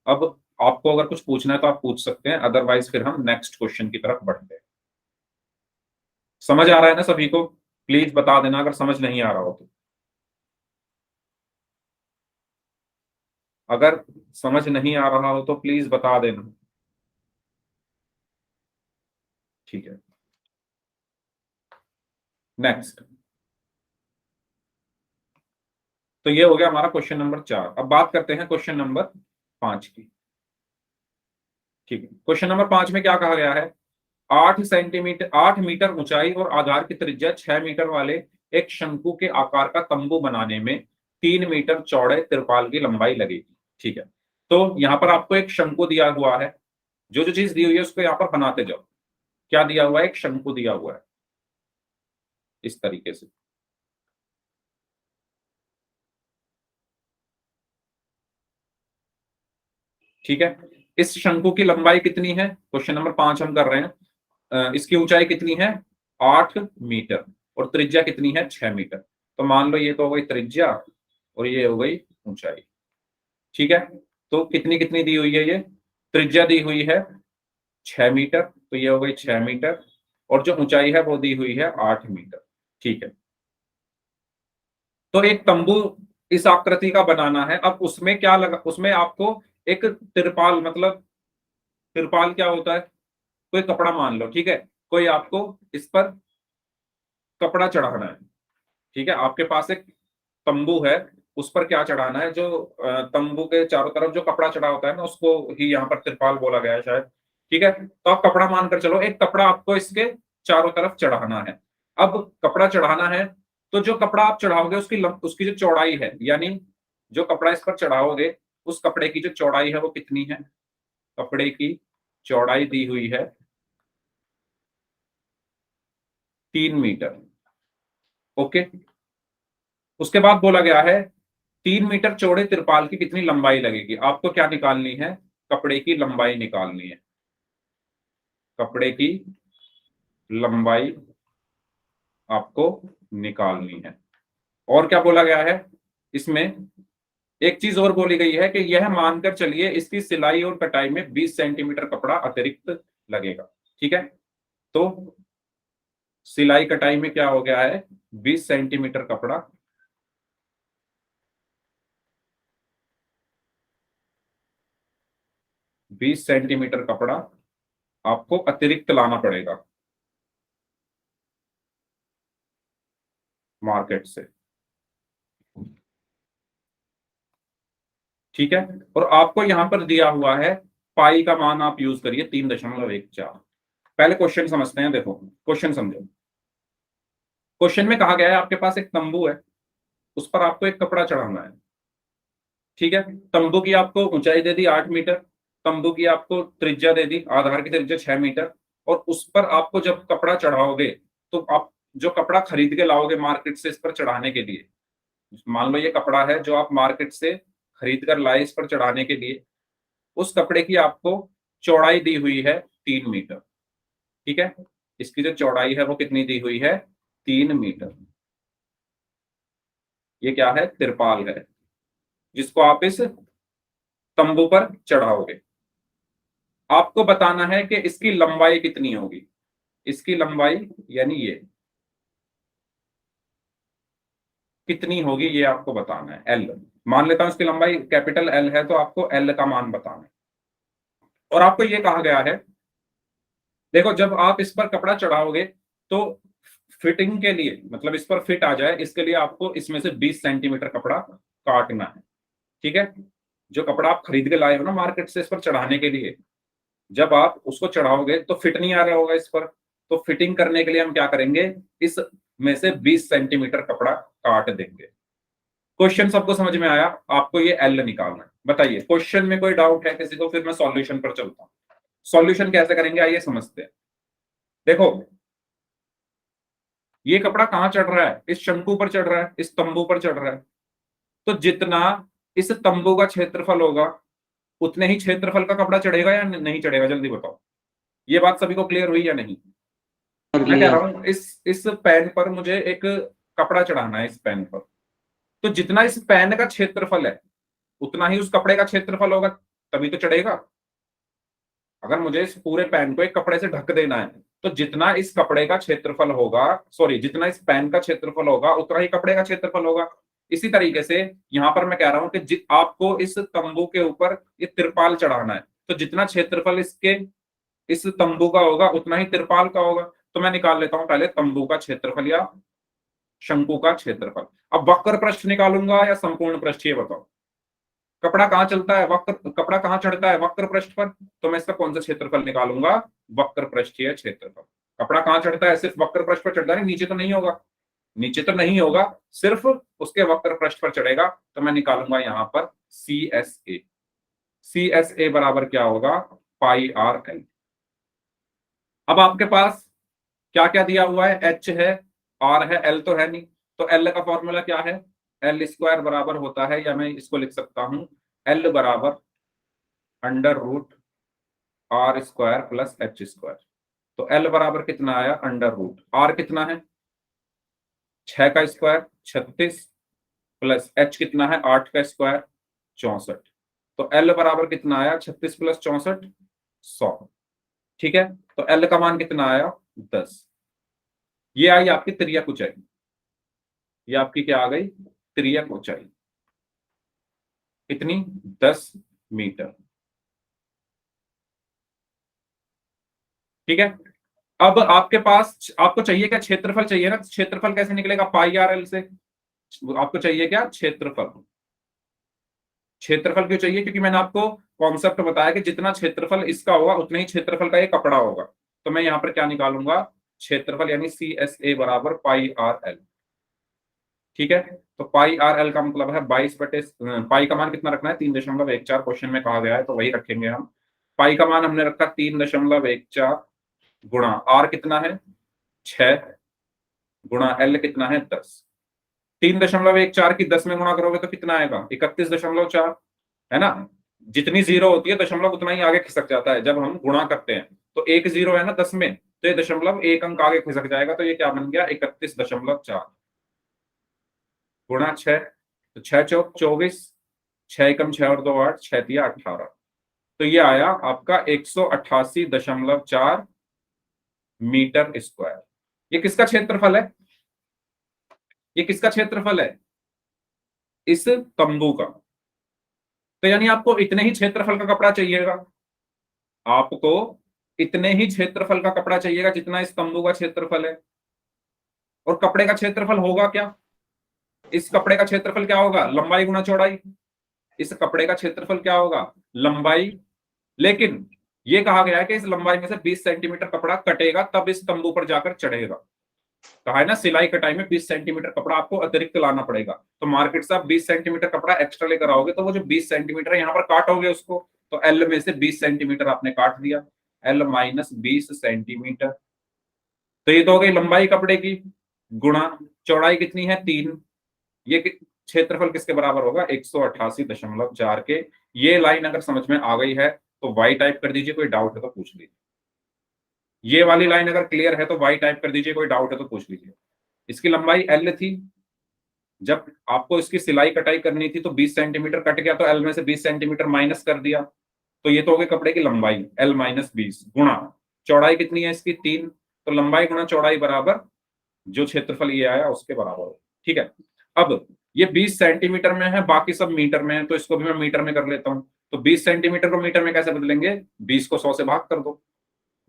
अब आपको अगर कुछ पूछना है तो आप पूछ सकते हैं, अदरवाइज फिर हम नेक्स्ट क्वेश्चन की तरफ बढ़ते हैं। समझ आ रहा है ना सभी को? प्लीज बता देना अगर समझ नहीं आ रहा हो तो। अगर समझ नहीं आ रहा हो तो प्लीज बता देना। ठीक है, नेक्स्ट। तो ये हो गया हमारा क्वेश्चन नंबर 4। अब बात करते हैं क्वेश्चन नंबर 5 की। ठीक है, क्वेश्चन नंबर 5 में क्या कहा गया है? 8 मीटर ऊंचाई और आधार की त्रिज्या 6 मीटर वाले एक शंकु के आकार का तंबू बनाने में 3 मीटर चौड़े तिरपाल की लंबाई लगेगी। ठीक है, तो यहां पर आपको एक शंकु दिया हुआ है, जो जो चीज दी हुई है उसको यहां पर बनाते जाओ। क्या दिया हुआ है? एक शंकु दिया हुआ है इस तरीके से। ठीक है, इस शंकु की लंबाई कितनी है? क्वेश्चन नंबर 5 हम कर रहे हैं। इसकी ऊंचाई कितनी है? 8 मीटर। और त्रिज्या कितनी है? 6 मीटर। तो मान लो ये तो हो गई त्रिज्या और ये हो गई ऊंचाई। ठीक है, तो कितनी कितनी दी हुई है? ये त्रिज्या दी हुई है 6 मीटर, तो ये हो गई 6 मीटर। और जो ऊंचाई है वो दी हुई है 8 मीटर। ठीक है, तो एक तंबू इस आकृति का बनाना है। अब उसमें क्या लगा? उसमें आपको एक तिरपाल, मतलब तिरपाल क्या होता है? कोई कपड़ा मान लो, ठीक है, कोई आपको इस पर कपड़ा चढ़ाना है। ठीक है, आपके पास एक तंबू है, उस पर क्या चढ़ाना है? जो तंबू के चारों तरफ जो कपड़ा चढ़ा होता है ना, उसको ही यहाँ पर तिरपाल बोला गया है शायद। ठीक है, तो आप कपड़ा मानकर चलो, एक कपड़ा आपको इसके चारों तरफ चढ़ाना है। अब कपड़ा चढ़ाना है, तो जो कपड़ा आप चढ़ाओगे उसकी जो चौड़ाई है, यानी जो कपड़ा इस पर चढ़ाओगे उस कपड़े की जो चौड़ाई है वो कितनी है? कपड़े की चौड़ाई दी हुई है 3 मीटर। ओके, उसके बाद बोला गया है 3 मीटर चौड़े तिरपाल की कितनी लंबाई लगेगी? आपको क्या निकालनी है? कपड़े की लंबाई निकालनी है। कपड़े की लंबाई आपको निकालनी है। और क्या बोला गया है इसमें? एक चीज और बोली गई है कि यह मानकर चलिए इसकी सिलाई और कटाई में 20 सेंटीमीटर कपड़ा अतिरिक्त लगेगा। ठीक है, तो सिलाई कटाई में क्या हो गया है? 20 सेंटीमीटर कपड़ा 20 सेंटीमीटर कपड़ा आपको अतिरिक्त लाना पड़ेगा मार्केट से। ठीक है, और आपको यहां पर दिया हुआ है पाई का मान आप यूज करिए 3.14। पहले क्वेश्चन समझते हैं। देखो क्वेश्चन समझो। क्वेश्चन में कहा गया है आपके पास एक तंबू है, उस पर आपको एक कपड़ा चढ़ाना है। ठीक है, तंबू की आपको ऊंचाई दे दी 8 मीटर, तंबू की आपको त्रिज्या दे दी, आधार की त्रिज्या 6 मीटर। और उस पर आपको जब कपड़ा चढ़ाओगे तो आप जो कपड़ा खरीद के लाओगे मार्केट से इस पर चढ़ाने के लिए, मान लो ये कपड़ा है जो आप मार्केट से खरीद कर लाए इस पर चढ़ाने के लिए, उस कपड़े की आपको चौड़ाई दी हुई है 3 मीटर। ठीक है, इसकी जो चौड़ाई है वो कितनी दी हुई है? 3 मीटर। ये क्या है? तिरपाल है जिसको आप इस तंबू पर चढ़ाओगे। आपको बताना है कि इसकी लंबाई कितनी होगी। इसकी लंबाई यानी ये कितनी होगी ये आपको बताना है। एल मान लेता हूं, इसकी लंबाई कैपिटल एल है, तो आपको एल का मान बताना है। और आपको ये कहा गया है, देखो जब आप इस पर कपड़ा चढ़ाओगे तो फिटिंग के लिए, मतलब इस पर फिट आ जाए, इसके लिए आपको इसमें से 20 सेंटीमीटर कपड़ा काटना है। ठीक है, जो कपड़ा आप खरीद के लाए हो ना मार्केट से इस पर चढ़ाने के लिए, जब आप उसको चढ़ाओगे तो फिट नहीं आ रहा होगा इस पर, तो फिटिंग करने के लिए हम क्या करेंगे? इस में से 20 सेंटीमीटर कपड़ा काट देंगे। क्वेश्चन सबको समझ में आया? आपको ये एल निकालना है। बताइए क्वेश्चन में कोई डाउट है किसी को? फिर मैं सॉल्यूशन पर चलता हूं। सॉल्यूशन कैसे करेंगे आइए समझते हैं। देखो ये कपड़ा कहां चढ़ रहा है? इस शंकु पर चढ़ रहा है, इस तंबू पर चढ़ रहा है। तो जितना इस तंबू का क्षेत्रफल होगा उतने ही क्षेत्रफल का कपड़ा चढ़ेगा या नहीं चढ़ेगा? जल्दी बताओ। ये बात सभी को क्लियर हुई या नहीं? मैं कह रहा हूं इस पेन पर मुझे एक कपड़ा चढ़ाना है, इस पेन पर। तो जितना इस पेन का क्षेत्रफल है उतना ही उस कपड़े का क्षेत्रफल होगा। तभी तो चढ़ेगा। अगर मुझे इस पूरे पैन को एक कपड़े से ढक देना है, तो जितना इस कपड़े का क्षेत्रफल होगा, सॉरी, जितना इस पैन का क्षेत्रफल होगा उतना ही कपड़े का क्षेत्रफल होगा। इसी तरीके से यहां पर मैं कह रहा हूं कि आपको इस तंबू के ऊपर ये तिरपाल चढ़ाना है, तो जितना क्षेत्रफल इसके इस तंबू का होगा उतना ही तिरपाल का होगा। तो मैं निकाल लेता हूं पहले तंबू का क्षेत्रफल या शंकु का क्षेत्रफल। अब वक्र पृष्ठ निकालूंगा या संपूर्ण पृष्ठ, ये बताओ। कपड़ा कहाँ चलता है, वक्र, कपड़ा कहाँ चढ़ता है, वक्र पृष्ठ पर। तो मैं इसका कौन सा क्षेत्रफल निकालूंगा, वक्र पृष्ठीय क्षेत्रफल। कपड़ा कहाँ चढ़ता है, सिर्फ वक्र पृष्ठ पर चढ़ता है, नीचे तो नहीं होगा, नीचे तो नहीं होगा, सिर्फ उसके वक्र पृष्ठ पर चढ़ेगा। तो मैं निकालूंगा यहां पर C S A. C S A बराबर क्या होगा, पाई आर एल। अब आपके पास क्या क्या दिया हुआ है, एच है, आर है, एल तो है नहीं। तो एल का फॉर्मूला क्या है, एल स्क्वायर बराबर होता है, या मैं इसको लिख सकता हूं, एल बराबर under root R square plus H square. तो एल बराबर कितना आया, अंडर रूट, आर कितना है 6 का स्क्वायर 36, प्लस एच कितना है 8 का स्क्वायर 64। तो एल बराबर कितना आया, 36 प्लस 64 100। ठीक है, तो एल का मान कितना आया 10। ये आई आपकी तिर्यक ऊंचाई, ये आपकी क्या आ गई, तिर्यक ऊंचाई। कितनी, 10 मीटर। ठीक है, अब आपके पास, आपको चाहिए क्या, क्षेत्रफल चाहिए ना। क्षेत्रफल कैसे निकलेगा, पाई आर एल से। आपको चाहिए क्या, क्षेत्रफल। क्षेत्रफल क्यों चाहिए, क्योंकि मैंने आपको कॉन्सेप्ट बताया कि जितना क्षेत्रफल इसका होगा उतना ही क्षेत्रफल का ये कपड़ा होगा। तो मैं यहां पर क्या निकालूंगा, क्षेत्रफल, यानी सी एस ए बराबर पाई आर एल। ठीक है, तो पाई आर एल का मतलब है 22 बटे, पाई का मान कितना रखना है, 3.14 क्वेश्चन में कहा गया है, तो वही रखेंगे हम। पाई का मान हमने रखा 3.14 गुणा आर कितना है 6, गुणा एल कितना है 10। 3.14 की 10 में गुणा करोगे तो कितना आएगा, 31.4, है ना। जितनी जीरो होती है दशमलव उतना ही आगे खिसक जाता है जब हम गुणा करते हैं। तो एक जीरो है ना 10 में, तो ये दशमलव एक अंक आगे खिसक जाएगा, तो ये क्या बन गया 31.4 गुणा 6। तो 6 चौक 24, 6 एकम 6 और 2 8, 6 तिया 18। तो ये आया आपका 188.4 मीटर स्क्वायर। ये किसका क्षेत्रफल है, ये किसका क्षेत्रफल है, इस तंबू का। तो यानी आपको इतने ही क्षेत्रफल का कपड़ा चाहिएगा, आपको इतने ही क्षेत्रफल का कपड़ा चाहिएगा जितना इस तंबू का क्षेत्रफल है। और कपड़े का क्षेत्रफल होगा क्या, इस कपड़े का क्षेत्रफल क्या होगा, लंबाई गुना चौड़ाई। इस कपड़े का क्षेत्रफल क्या होगा, लंबाई। लेकिन ये कहा गया है कि इस लंबाई में से 20 सेंटीमीटर कपड़ा कटेगा तब इस तंबू पर जाकर चढ़ेगा। कहा है ना, सिलाई कटाई में 20 सेंटीमीटर कपड़ा आपको अतिरिक्त लाना पड़ेगा। तो मार्केट से आप 20 सेंटीमीटर कपड़ा एक्स्ट्रा लेकर आओगे, तो वो जो 20 सेंटीमीटर यहाँ पर काटोगे उसको, तो एल में से 20 सेंटीमीटर आपने काट दिया, एल माइनस 20 सेंटीमीटर। तो ये तो हो गई लंबाई कपड़े की, गुणा चौड़ाई कितनी है 3। ये क्षेत्रफल किसके बराबर होगा, 188.4 के। ये लाइन अगर समझ में आ गई है तो वाई टाइप कर दीजिए, कोई डाउट है तो पूछ लीजिए। ये वाली लाइन अगर क्लियर है तो वाई टाइप कर दीजिए, कोई डाउट है तो पूछ लीजिए। इसकी लंबाई एल थी, जब आपको इसकी सिलाई कटाई करनी थी तो 20 सेंटीमीटर कट गया, तो एल में से 20 सेंटीमीटर माइनस कर दिया, तो ये तो हो गई कपड़े की लंबाई, एल माइनस 20, गुणा चौड़ाई कितनी है इसकी 3। तो लंबाई गुणा चौड़ाई बराबर जो क्षेत्रफल ये आया उसके बराबर हो। ठीक है, अब ये 20 सेंटीमीटर में है, बाकी सब मीटर में है, तो इसको भी मैं मीटर में कर लेता हूं। तो 20 सेंटीमीटर को मीटर में कैसे बदलेंगे, 20 को 100 से भाग कर दो,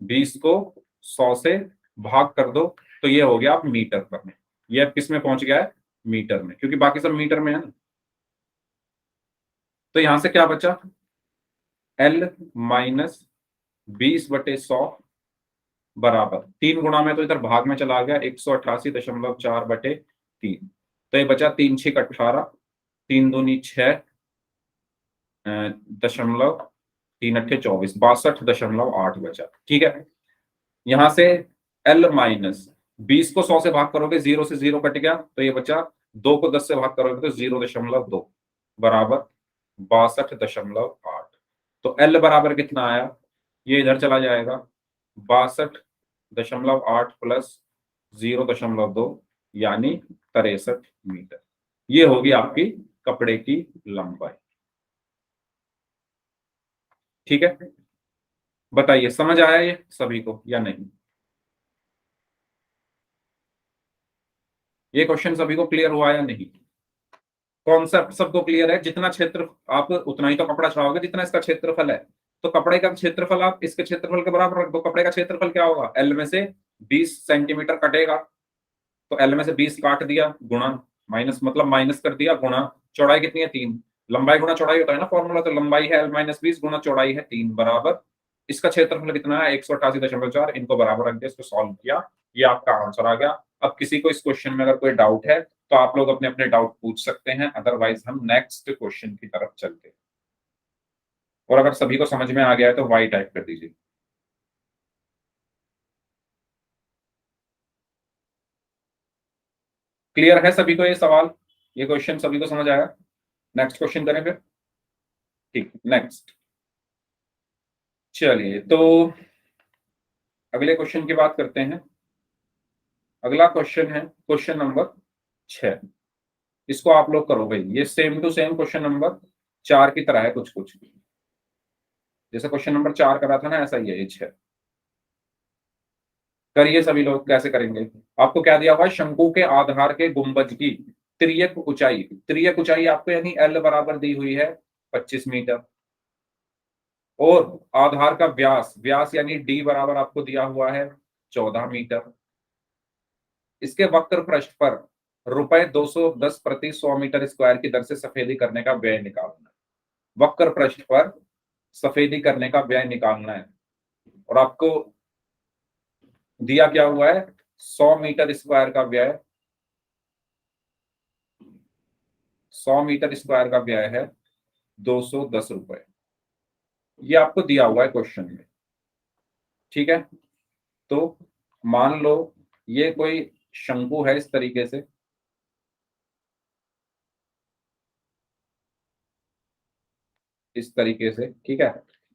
20 को 100 से भाग कर दो, तो ये हो गया आप मीटर पर। ये अब किस में पहुंच गया है, मीटर में, क्योंकि बाकी सब मीटर में है ना। तो यहां से क्या बचा, एल माइनस 20/100 बराबर 3 गुणा में, तो इधर भाग में चला गया 188.4/3। तो ये बचा 3 6 18, 3 दूनी 6, दशमलव 3 अट्ठे 24, 62.8 बचा। ठीक है, यहां से एल माइनस 20 को 100 से भाग करोगे, 0 से 0 कट गया, तो ये बचा 2 को 10 से भाग करोगे तो 0.2 बराबर 62.8। तो एल बराबर कितना आया, ये इधर चला जाएगा, 62.8 प्लस 0.2 यानी 63 मीटर। ये होगी आपकी कपड़े की लंबाई। ठीक है, बताइए समझ आया ये सभी को या नहीं? ये क्वेश्चन सभी को क्लियर हुआ या नहीं? कॉन्सेप्ट सबको क्लियर है? जितना क्षेत्र आप उतना ही तो कपड़ा चढ़ाओगे जितना इसका क्षेत्रफल है, तो कपड़े का क्षेत्रफल आप इसके क्षेत्रफल के बराबर रख दो। कपड़े का क्षेत्रफल क्या होगा? एल में से 20 सेंटीमीटर कटेगा, तो एल में से 20 काट दिया, गुणा माइनस, मतलब माइनस कर दिया, गुणा चौड़ाई कितनी है? 3। लंबाई गुणा चौड़ाई होता है ना फॉर्मूला, तो लंबाई है एल माइनस 20 गुणा चौड़ाई है 3 बराबर इसका क्षेत्रफल कितना है? 188.4। इनको बराबर रख दिया, इसको सॉल्व किया, ये आपका आंसर आ गया। अब किसी को इस क्वेश्चन में अगर कोई डाउट है तो आप लोग अपने अपने डाउट पूछ सकते हैं, अदरवाइज हम नेक्स्ट क्वेश्चन की तरफ चलते हैं। और अगर सभी को समझ में आ गया है तो वाई टाइप कर दीजिए। क्लियर है सभी को ये सवाल, ये क्वेश्चन सभी को समझ आया? नेक्स्ट क्वेश्चन करें फिर। ठीक, नेक्स्ट चलिए, तो अगले क्वेश्चन की बात करते हैं। अगला क्वेश्चन है क्वेश्चन नंबर 6। इसको आप लोग करो भाई, ये same to same question number 4 की तरह है कुछ कुछ, जैसे क्वेश्चन नंबर 4 करा था ना, ऐसा ही है ये 6। करिए सभी लोग, कैसे करेंगे? आपको क्या दिया हुआ है? शंकु के आधार के गुंबज की त्रियक ऊंचाई, त्रियक ऊंचाई आपको यानी एल बराबर दी हुई है 25 मीटर, और आधार का व्यास, व्यास यानी डी बराबर आपको दिया हुआ है 14 मीटर। इसके वक्र पृष्ठ पर रुपए 210 प्रति 100 मीटर स्क्वायर की दर से सफेदी करने का व्यय निकालना है। वक्र पृष्ठ पर सफेदी करने का व्यय निकालना है, और आपको दिया क्या हुआ है? 100 मीटर स्क्वायर का व्यय, 100 मीटर स्क्वायर का व्यय है 210 रुपए। ये आपको दिया हुआ है क्वेश्चन में, ठीक है? तो मान लो ये कोई शंकु है इस तरीके से, इस तरीके से, ठीक है?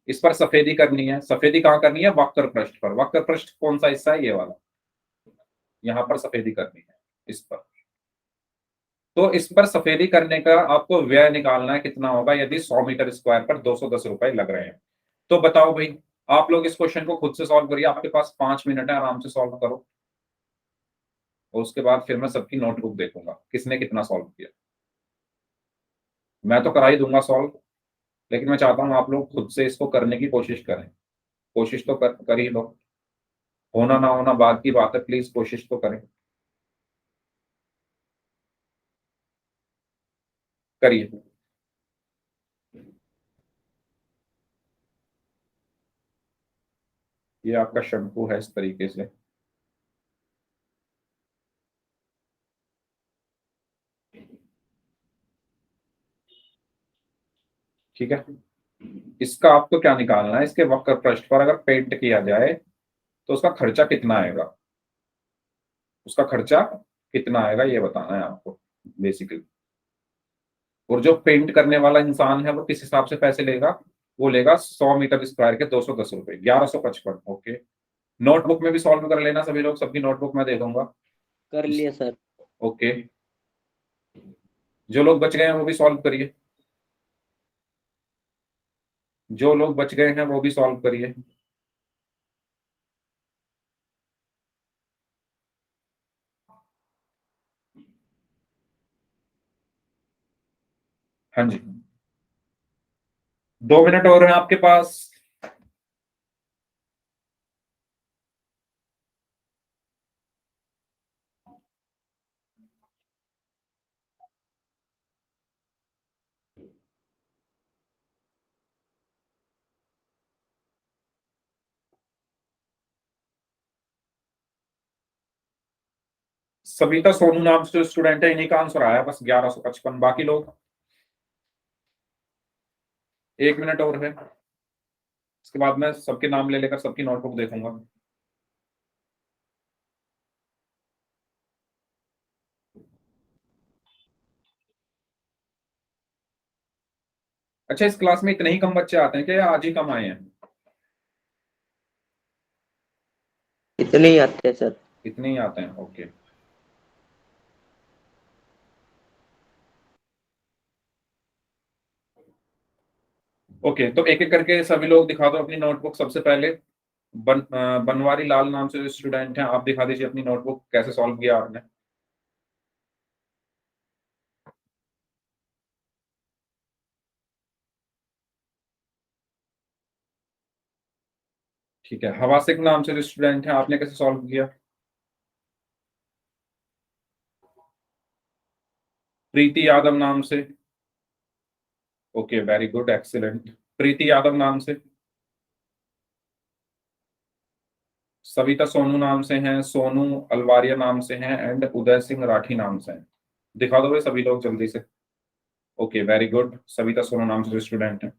इस पर सफेदी करनी है। सफेदी कहाँ करनी है? वक्र पृष्ठ पर। वक्र पृष्ठ कौन सा हिस्सा है? ये वाला, यहां पर सफेदी करनी है इस पर। तो इस पर सफेदी करने का आपको व्यय निकालना है, कितना होगा यदि 100 मीटर स्क्वायर पर 210 रुपए लग रहे हैं। तो बताओ भाई, आप लोग इस क्वेश्चन को खुद से सॉल्व करिए, आपके पास 5 मिनट है, आराम से सॉल्व करो, और उसके बाद फिर मैं सबकी नोटबुक देखूंगा किसने कितना सॉल्व किया। मैं तो करा ही दूंगा सॉल्व, लेकिन मैं चाहता हूं आप लोग खुद से इसको करने की कोशिश करें। कोशिश तो कर ही लो, होना ना होना बात की बात है, प्लीज कोशिश तो करें, करिए। ये आपका शंकु है इस तरीके से, ठीक है? इसका आपको क्या निकालना है? इसके वक्र पृष्ठ पर अगर पेंट किया जाए तो उसका खर्चा कितना आएगा? उसका खर्चा कितना आएगा ये बताना है आपको बेसिकली। और जो पेंट करने वाला इंसान है वो किस हिसाब से पैसे लेगा? वो लेगा 100 मीटर स्क्वायर के 210 रुपए, 1155। ओके, नोटबुक में भी सॉल्व कर लेना सभी लोग, सबकी नोटबुक में दे दूंगा। कर लिया सर। ओके, जो लोग बच गए हैं वो भी सॉल्व करिए, जो लोग बच गए हैं वो भी सॉल्व करिए। हाँ जी, 2 मिनट और हैं आपके पास। सविता सोनू नाम से जो स्टूडेंट है इन्हीं का आंसर आया बस 1155। बाकी लोग 1 मिनट और है, इसके बाद मैं सबके नाम ले लेकर सबकी नोटबुक देखूंगा। अच्छा, इस क्लास में इतने ही कम बच्चे आते हैं क्या, या आज ही कम आए हैं? इतने ही आते हैं सर। इतने ही आते हैं, ओके। ओके, तो एक एक करके सभी लोग दिखा दो अपनी नोटबुक। सबसे पहले बनवारी लाल नाम से जो स्टूडेंट हैं, आप दिखा दीजिए अपनी नोटबुक, कैसे सॉल्व किया आपने। ठीक है, हवासिक नाम से जो स्टूडेंट हैं, आपने कैसे सॉल्व किया। प्रीति यादव नाम से, ओके वेरी गुड एक्सीलेंट। प्रीति यादव नाम से, सविता सोनू नाम से हैं, सोनू अलवारिया नाम से हैं, एंड उदय सिंह राठी नाम से हैं। दिखा दो भाई सभी लोग जल्दी से। Okay very good, Savita Sonu नाम से जो स्टूडेंट हैं।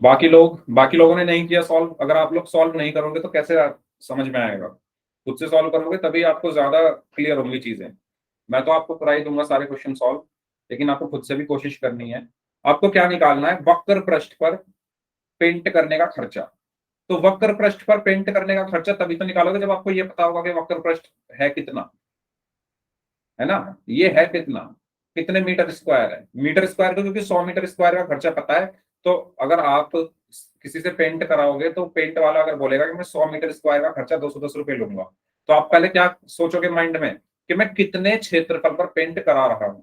बाकी लोगों ने नहीं किया सॉल्व। अगर आप लोग सॉल्व नहीं करोगे तो कैसे समझ में आएगा। खुद से सॉल्व करोगे तभी आपको ज्यादा क्लियर होंगी चीजें। मैं तो आपको करा ही दूंगा सारे क्वेश्चन सॉल्व, लेकिन आपको खुद से भी कोशिश करनी है। आपको क्या निकालना है, वक्र पृष्ठ पर पेंट करने का खर्चा। तो वक्र पृष्ठ पर पेंट करने का खर्चा तभी तो निकालोगे जब आपको ये पता होगा कि वक्र पृष्ठ है कितना, है ना। ये है कितना, कितने मीटर स्क्वायर है। मीटर स्क्वायर का, क्योंकि 100 मीटर स्क्वायर का खर्चा पता है, तो अगर आप किसी से पेंट कराओगे तो पेंट वाला अगर बोलेगा कि मैं 100 मीटर स्क्वायर का खर्चा 210 रुपए लूंगा, तो आप पहले क्या सोचोगे माइंड में कि मैं कितने क्षेत्रफल पर पेंट करा रहा हूं।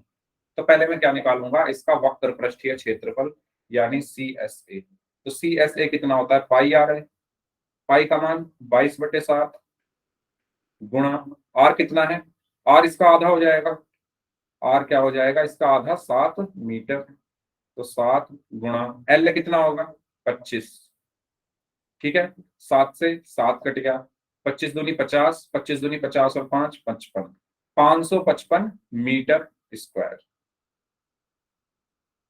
तो पहले मैं क्या निकालूंगा, इसका वक्र पृष्ठीय क्षेत्रफल, यानी CSA। तो CSA कितना होता है, पाई आर है। पाई का मान 22/7 गुणा आर कितना है, आर इसका आधा हो जाएगा। आर क्या हो जाएगा, इसका आधा 7 मीटर। तो 7 गुणा एल कितना होगा, 25। ठीक है, 7 से 7 कट गया, 25 दूनी 50, 25 दूनी 50 और 5 55, 555 मीटर स्क्वायर।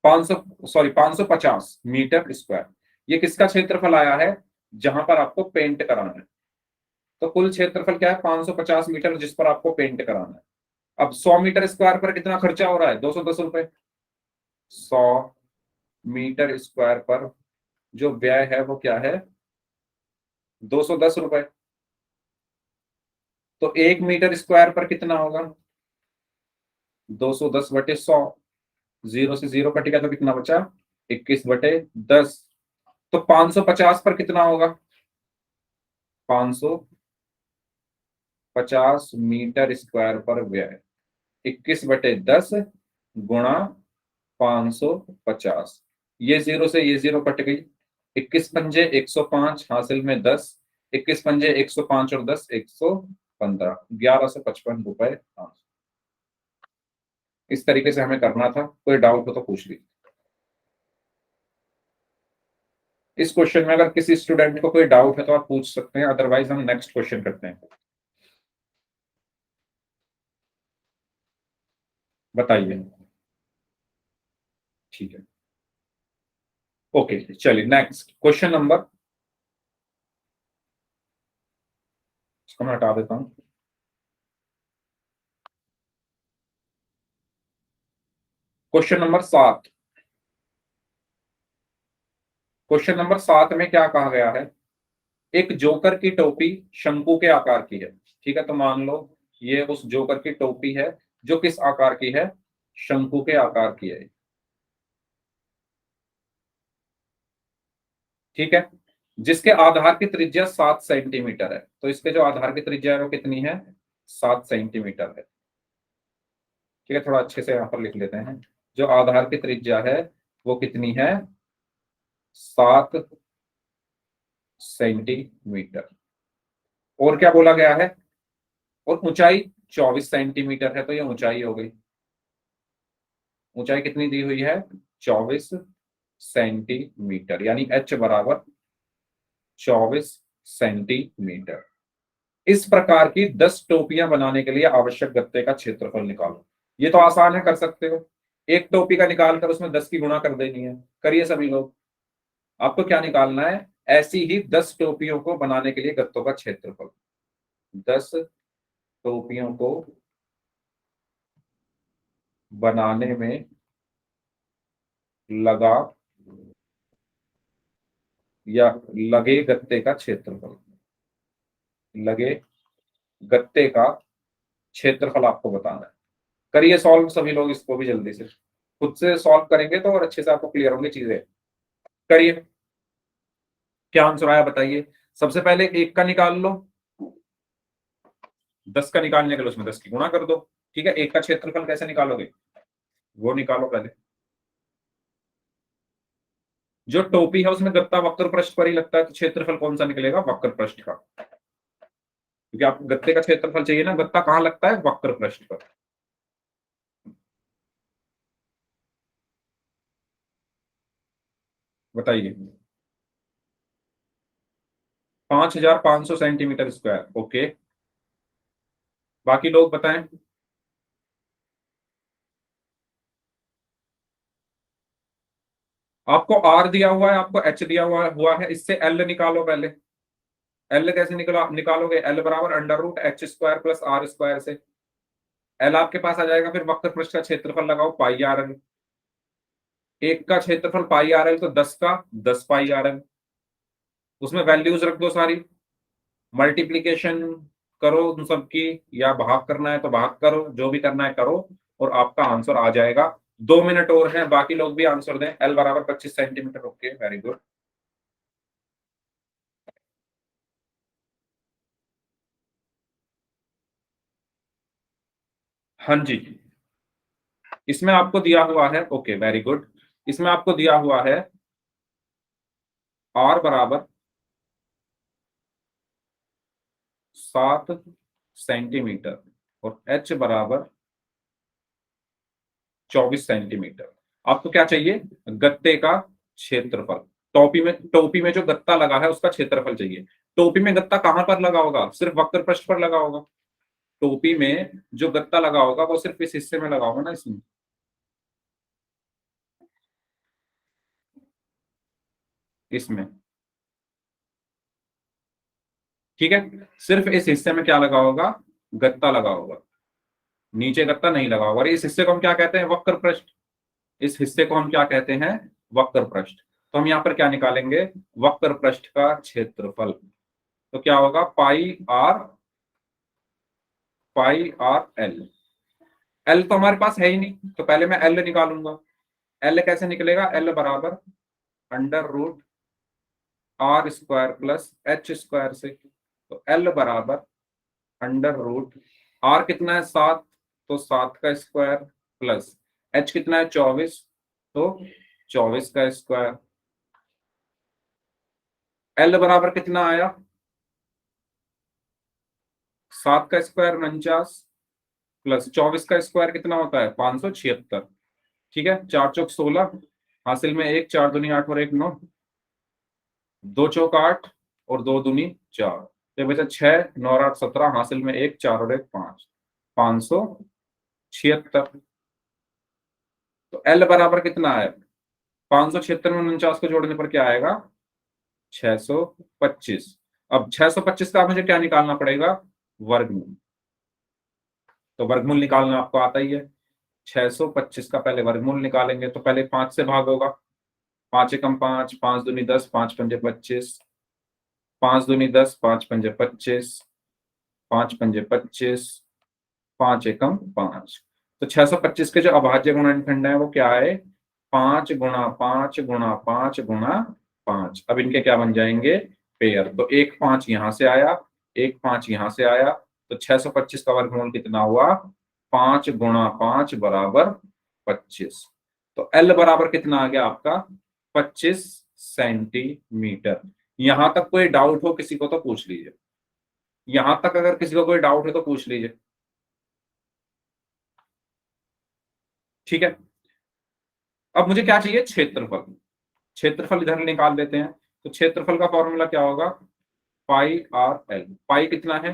550 metre square. ये किसका क्षेत्रफल आया है, जहां पर आपको पेंट कराना है। तो कुल क्षेत्रफल क्या है, 550 मीटर, जिस पर आपको पेंट कराना है। अब 100 मीटर स्क्वायर पर कितना खर्चा हो रहा है, 210 रुपए। 100 मीटर स्क्वायर पर जो व्यय है वो क्या है, 210 रुपए। तो 1 मीटर स्क्वायर पर कितना होगा, 210/100। जीरो से जीरो कट गया तो कितना बचा, 21/10। तो 550 पर कितना होगा, 550 मीटर स्क्वायर पर व्यय, 21/10 गुणा 550। ये जीरो से ये जीरो कट गई, 21 पंजे 105, हासिल में 10, 21 पंजे 105 और 10 115, 1155 रुपए। हाँ, इस तरीके से हमें करना था। कोई डाउट हो तो पूछ लीजिए। इस क्वेश्चन में अगर किसी स्टूडेंट को कोई डाउट है तो आप पूछ सकते हैं, अदरवाइज हम नेक्स्ट क्वेश्चन करते हैं। बताइए। ठीक है, ओके चलिए नेक्स्ट क्वेश्चन नंबर, इसको मैं हटा देता हूं। Question number 7। क्वेश्चन नंबर 7 में क्या कहा गया है, एक जोकर की टोपी शंकु के आकार की है। ठीक है, तो मान लो ये उस जोकर की टोपी है जो किस आकार की है, शंकु के आकार की है। ठीक है, जिसके आधार की त्रिज्या 7 सेंटीमीटर है। तो इसके जो आधार की त्रिज्या है वो कितनी है, 7 सेंटीमीटर है। ठीक है, थोड़ा अच्छे से यहाँ पर लिख लेते हैं। जो आधार की त्रिज्या है वो कितनी है, 7 सेंटीमीटर। और क्या बोला गया है, और ऊंचाई 24 सेंटीमीटर है। तो ये ऊंचाई हो गई। ऊंचाई कितनी दी हुई है, 24 सेंटीमीटर, यानी H बराबर 24 सेंटीमीटर। इस प्रकार की 10 टोपियां बनाने के लिए आवश्यक गत्ते का क्षेत्रफल निकालो। ये तो आसान है, कर सकते हो। एक टोपी का निकाल कर उसमें 10 की गुणा कर देनी है। करिए सभी लोग। आपको क्या निकालना है, ऐसी ही 10 टोपियों को बनाने के लिए गत्तों का क्षेत्रफल। 10 टोपियों को बनाने में लगा या लगे गत्ते का क्षेत्रफल। लगे गत्ते का क्षेत्रफल आपको बताना है। करिए सॉल्व सभी लोग इसको भी जल्दी से। खुद से सॉल्व करेंगे तो और अच्छे से आपको क्लियर होंगी चीजें। करिए, क्या आंसर आया बताइए। सबसे पहले 1 का निकाल लो, 10 का निकालने के लिए उसमें 10 की गुणा कर दो। ठीक है, 1 का क्षेत्रफल कैसे निकालोगे वो निकालो पहले। जो टोपी है उसमें गत्ता वक्र पृष्ठ पर ही लगता है, तो क्षेत्रफल कौन सा निकलेगा, वक्र पृष्ठ का, क्योंकि आपको गत्ते का क्षेत्रफल चाहिए ना। गत्ता कहां लगता है, वक्र पृष्ठ पर। बताइए। 5500 सेंटीमीटर स्क्वायर। ओके, बाकी लोग बताएं। आपको आर दिया हुआ है, आपको एच दिया हुआ है, इससे एल निकालो पहले। एल कैसे निकालोगे, एल बराबर under root H square plus R square से। एल आपके पास आ जाएगा, फिर वक्र पृष्ठ का क्षेत्रफल लगाओ पाई आर एल। 1 का क्षेत्रफल पाई आर एल, तो 10 का 10 पाई आर एल। उसमें वैल्यूज रख दो सारी, मल्टीप्लीकेशन करो उन सबकी, या भाग करना है तो भाग करो, जो भी करना है करो, और आपका आंसर आ जाएगा। 2 मिनट और हैं, बाकी लोग भी आंसर दें। एल बराबर 25 सेंटीमीटर। Okay, very good. हाँ जी, इसमें आपको दिया हुआ है, ओके वेरी गुड, इसमें आपको दिया हुआ है आर बराबर 7 सेंटीमीटर और एच बराबर 24 सेंटीमीटर। आपको क्या चाहिए, गत्ते का क्षेत्रफल। टोपी में जो गत्ता लगा है उसका क्षेत्रफल चाहिए। टोपी में गत्ता कहां पर लगा होगा, सिर्फ वक्र पृष्ठ पर लगा होगा। टोपी में जो गत्ता लगा होगा वो सिर्फ इस हिस्से में लगा होगा ना, इसमें, इसमें। ठीक है, सिर्फ इस हिस्से में क्या लगा होगा, गत्ता लगा होगा, नीचे गत्ता नहीं लगा होगा। और इस हिस्से को हम क्या कहते हैं, वक्र पृष्ठ। इस हिस्से को हम क्या कहते हैं, वक्र पृष्ठ। तो हम यहाँ पर क्या निकालेंगे, वक्र पृष्ठ का क्षेत्रफल। तो क्या होगा, पाई आर एल। एल तो हमारे पास है ही नहीं, तो पहले मैं एल निकालूंगा। एल कैसे निकलेगा, एल बराबर under root R square plus H square से। तो एल बराबर अंडर रूट, आर कितना है 7, तो 7 का स्क्वायर प्लस एच कितना है 24, तो 24 का स्क्वायर। एल बराबर कितना आया, 7 का स्क्वायर 49 प्लस 24 का स्क्वायर कितना होता है 576। ठीक है, 4 चौक 16, हासिल में 1, 4 दूनी 8 और 1 9, 2 चौक 8 और 2 दूनी 4, तो बचा 6 9 और 8 17, हासिल में 1, 4 और 1 5, 576। तो एल बराबर कितना है, 576 में 49 को जोड़ने पर क्या आएगा, 625। अब 625 का मुझे क्या निकालना पड़ेगा, वर्गमूल। तो वर्गमूल निकालना आपको आता ही है। 625 का पहले वर्गमूल निकालेंगे, तो पहले 5 से भाग होगा। 5 एकम 5, 5 दूनी 10, 5 पंजे 25, 5 दूनी 10, 5 पंजे 25, 5 पंजे 25, 5 एकम 5। तो 625 के जो अभाज्य गुणनखंड है वो क्या है, 5 गुणा 5 गुणा 5 गुणा 5। अब इनके क्या बन जाएंगे, पेयर। तो 1 5 यहां से आया, 1 5 यहां से आया, तो 625 का वर्गमूल कितना हुआ, 5 गुणा 5 बराबर 25। तो एल बराबर कितना आ गया आपका, 25 सेंटीमीटर। यहां तक कोई डाउट हो किसी को तो पूछ लीजिए, यहां तक अगर किसी को कोई डाउट है तो पूछ लीजिए। ठीक है, अब मुझे क्या चाहिए, क्षेत्रफल। क्षेत्रफल इधर निकाल देते हैं। तो क्षेत्रफल का फॉर्मूला क्या होगा, पाई आर एल। पाई कितना है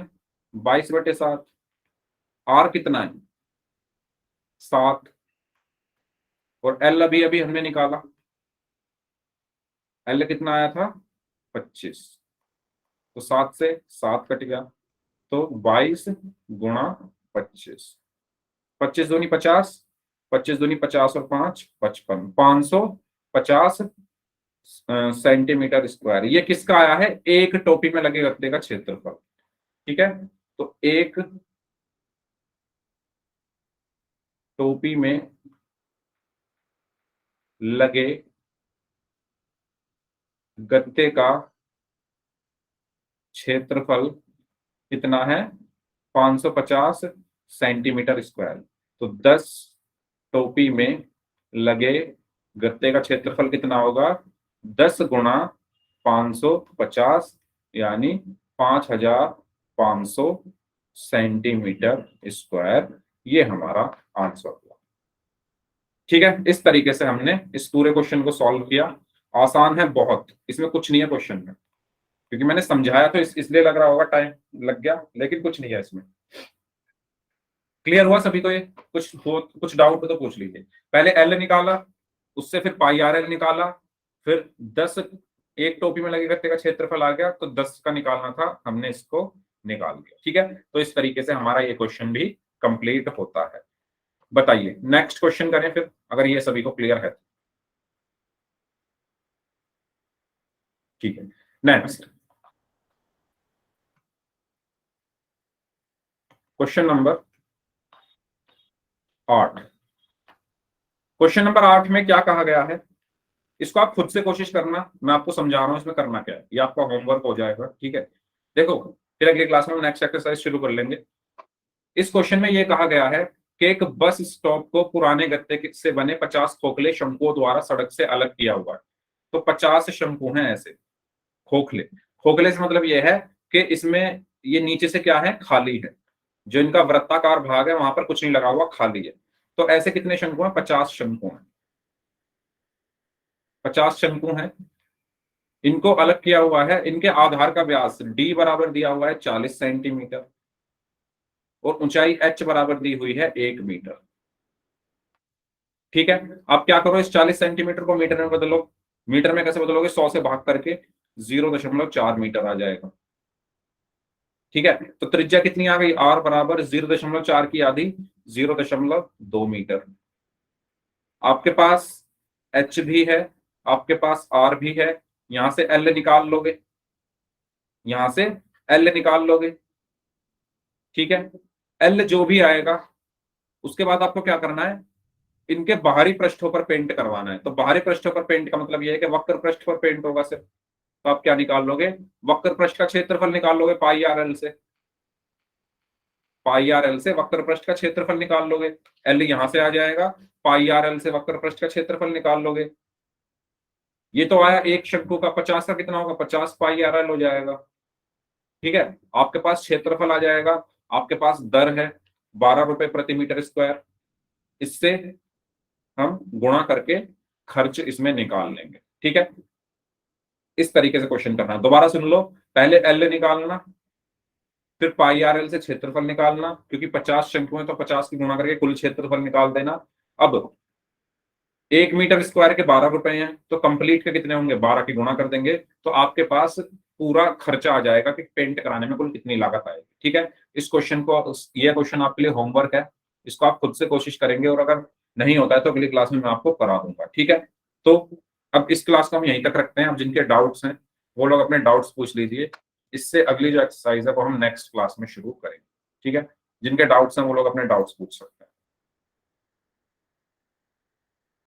22/7, आर कितना है 7, और एल अभी अभी हमने निकाला, एल कितना आया था 25। तो 7 से 7 कट गया, तो 22 गुणा 25, 25 दूनी 50, 25 दूनी 50 और 5 55, 550 सेंटीमीटर स्क्वायर। ये किसका आया है, एक टोपी में लगे गत्ते का क्षेत्रफल। ठीक है, तो एक टोपी में लगे गत्ते का क्षेत्रफल कितना है? 550 सेंटीमीटर स्क्वायर। तो 10 टोपी में लगे गत्ते का क्षेत्रफल कितना होगा? 10 गुणा 550 यानी 5500 सेंटीमीटर स्क्वायर। ये हमारा आंसर हुआ। ठीक है, इस तरीके से हमने इस पूरे क्वेश्चन को सॉल्व किया। आसान है बहुत, इसमें कुछ नहीं है क्वेश्चन में, क्योंकि मैंने समझाया तो इसलिए लग रहा होगा टाइम लग गया, लेकिन कुछ नहीं है इसमें। क्लियर हुआ सभी को? ये कुछ डाउट हो तो पूछ लीजिए। पहले एल निकाला, उससे फिर पाई आर एल निकाला, फिर 10 एक टोपी में लगे गत्ते का क्षेत्रफल आ गया, तो 10 का निकालना था, हमने इसको निकाल दिया। ठीक है, तो इस तरीके से हमारा ये क्वेश्चन भी कंप्लीट होता है। बताइए नेक्स्ट क्वेश्चन करें फिर, अगर ये सभी को क्लियर है। ठीक है, next question number 8। Question number 8 में क्या कहा गया है, इसको आप खुद से कोशिश करना, मैं आपको समझा रहा हूं इसमें करना क्या है, ये आपका होमवर्क हो जाएगा। ठीक है, देखो फिर अगली क्लास में हम नेक्स्ट एक्सरसाइज शुरू कर लेंगे। इस क्वेश्चन में ये कहा गया है कि एक बस स्टॉप को पुराने गत्ते से बने 50 खोखले शंकुओं द्वारा सड़क से अलग किया हुआ है। तो 50 शंकु हैं ऐसे खोखले। खोखले से मतलब ये है कि इसमें ये नीचे से क्या है? खाली है। जो इनका वृत्ताकार भाग है वहां पर कुछ नहीं लगा हुआ, खाली है। तो ऐसे कितने शंकु हैं? 50 शंकु हैं। 50 शंकु हैं, इनको अलग किया हुआ है। इनके आधार का व्यास डी बराबर दिया हुआ है 40 सेंटीमीटर और ऊंचाई एच बराबर दी हुई है 1 मीटर। ठीक है, आप क्या करो, इस 40 सेंटीमीटर को मीटर में बदलो। मीटर में कैसे बदलोगे? 100 से भाग करके 0.4 मीटर आ जाएगा। ठीक है, तो त्रिज्या कितनी आ गई? आर बराबर 0.4 की आधी 0.2 मीटर। आपके पास एच भी है, आपके पास आर भी है, यहां से एल निकाल लोगे, यहां से एल निकाल लोगे। ठीक है, एल जो भी आएगा उसके बाद आपको क्या करना है? इनके बाहरी पृष्ठों पर पेंट करवाना है। तो बाहरी पृष्ठों पर पेंट का मतलब यह है कि वक्र पृष्ठ पर पेंट होगा सिर्फ। तो आप क्या निकाल लोगे? वक्र पृष्ठ का क्षेत्रफल निकाल लोगे पाई आर एल से। पाई आर एल से वक्र पृष्ठ का क्षेत्रफल निकाल लोगे। एल यहां से आ जाएगा, पाई आर एल से वक्र पृष्ठ का क्षेत्रफल निकाल लोगे। ये तो आया एक शंकु का, 50 का कितना होगा? 50 पाई आर एल हो जाएगा। ठीक है, आपके पास क्षेत्रफल आ जाएगा, आपके पास दर है 12 रुपए प्रति मीटर स्क्वायर। इससे हम गुणा करके खर्च इसमें निकाल लेंगे। ठीक है, इस तरीके से क्वेश्चन करना। दोबारा सुन लो, पहले एल निकालना, फिर पाई आर एल से क्षेत्रफल निकालना, क्योंकि 50 शंकु हैं तो 50 की गुणा करके कुल क्षेत्रफल निकाल देना। अब 1 मीटर स्क्वायर के 12 रुपए हैं, तो कंप्लीट के कितने होंगे? 12 की गुणा कर देंगे, तो आपके पास पूरा खर्चा आ जाएगा कि पेंट कराने में कुल कितनी लागत आएगी। ठीक है, इस क्वेश्चन को, यह क्वेश्चन आपके लिए होमवर्क है, इसको आप खुद से कोशिश करेंगे, और अगर नहीं होता है तो अगली क्लास में मैं आपको करा दूंगा। ठीक है, तो अब इस क्लास को हम यहीं तक रखते हैं। अब जिनके डाउट्स हैं वो लोग अपने डाउट्स पूछ लीजिए, इससे अगली जो एक्सरसाइज है वो हम नेक्स्ट क्लास में शुरू करेंगे। ठीक है, जिनके डाउट्स हैं वो लोग अपने डाउट्स पूछ सकते हैं।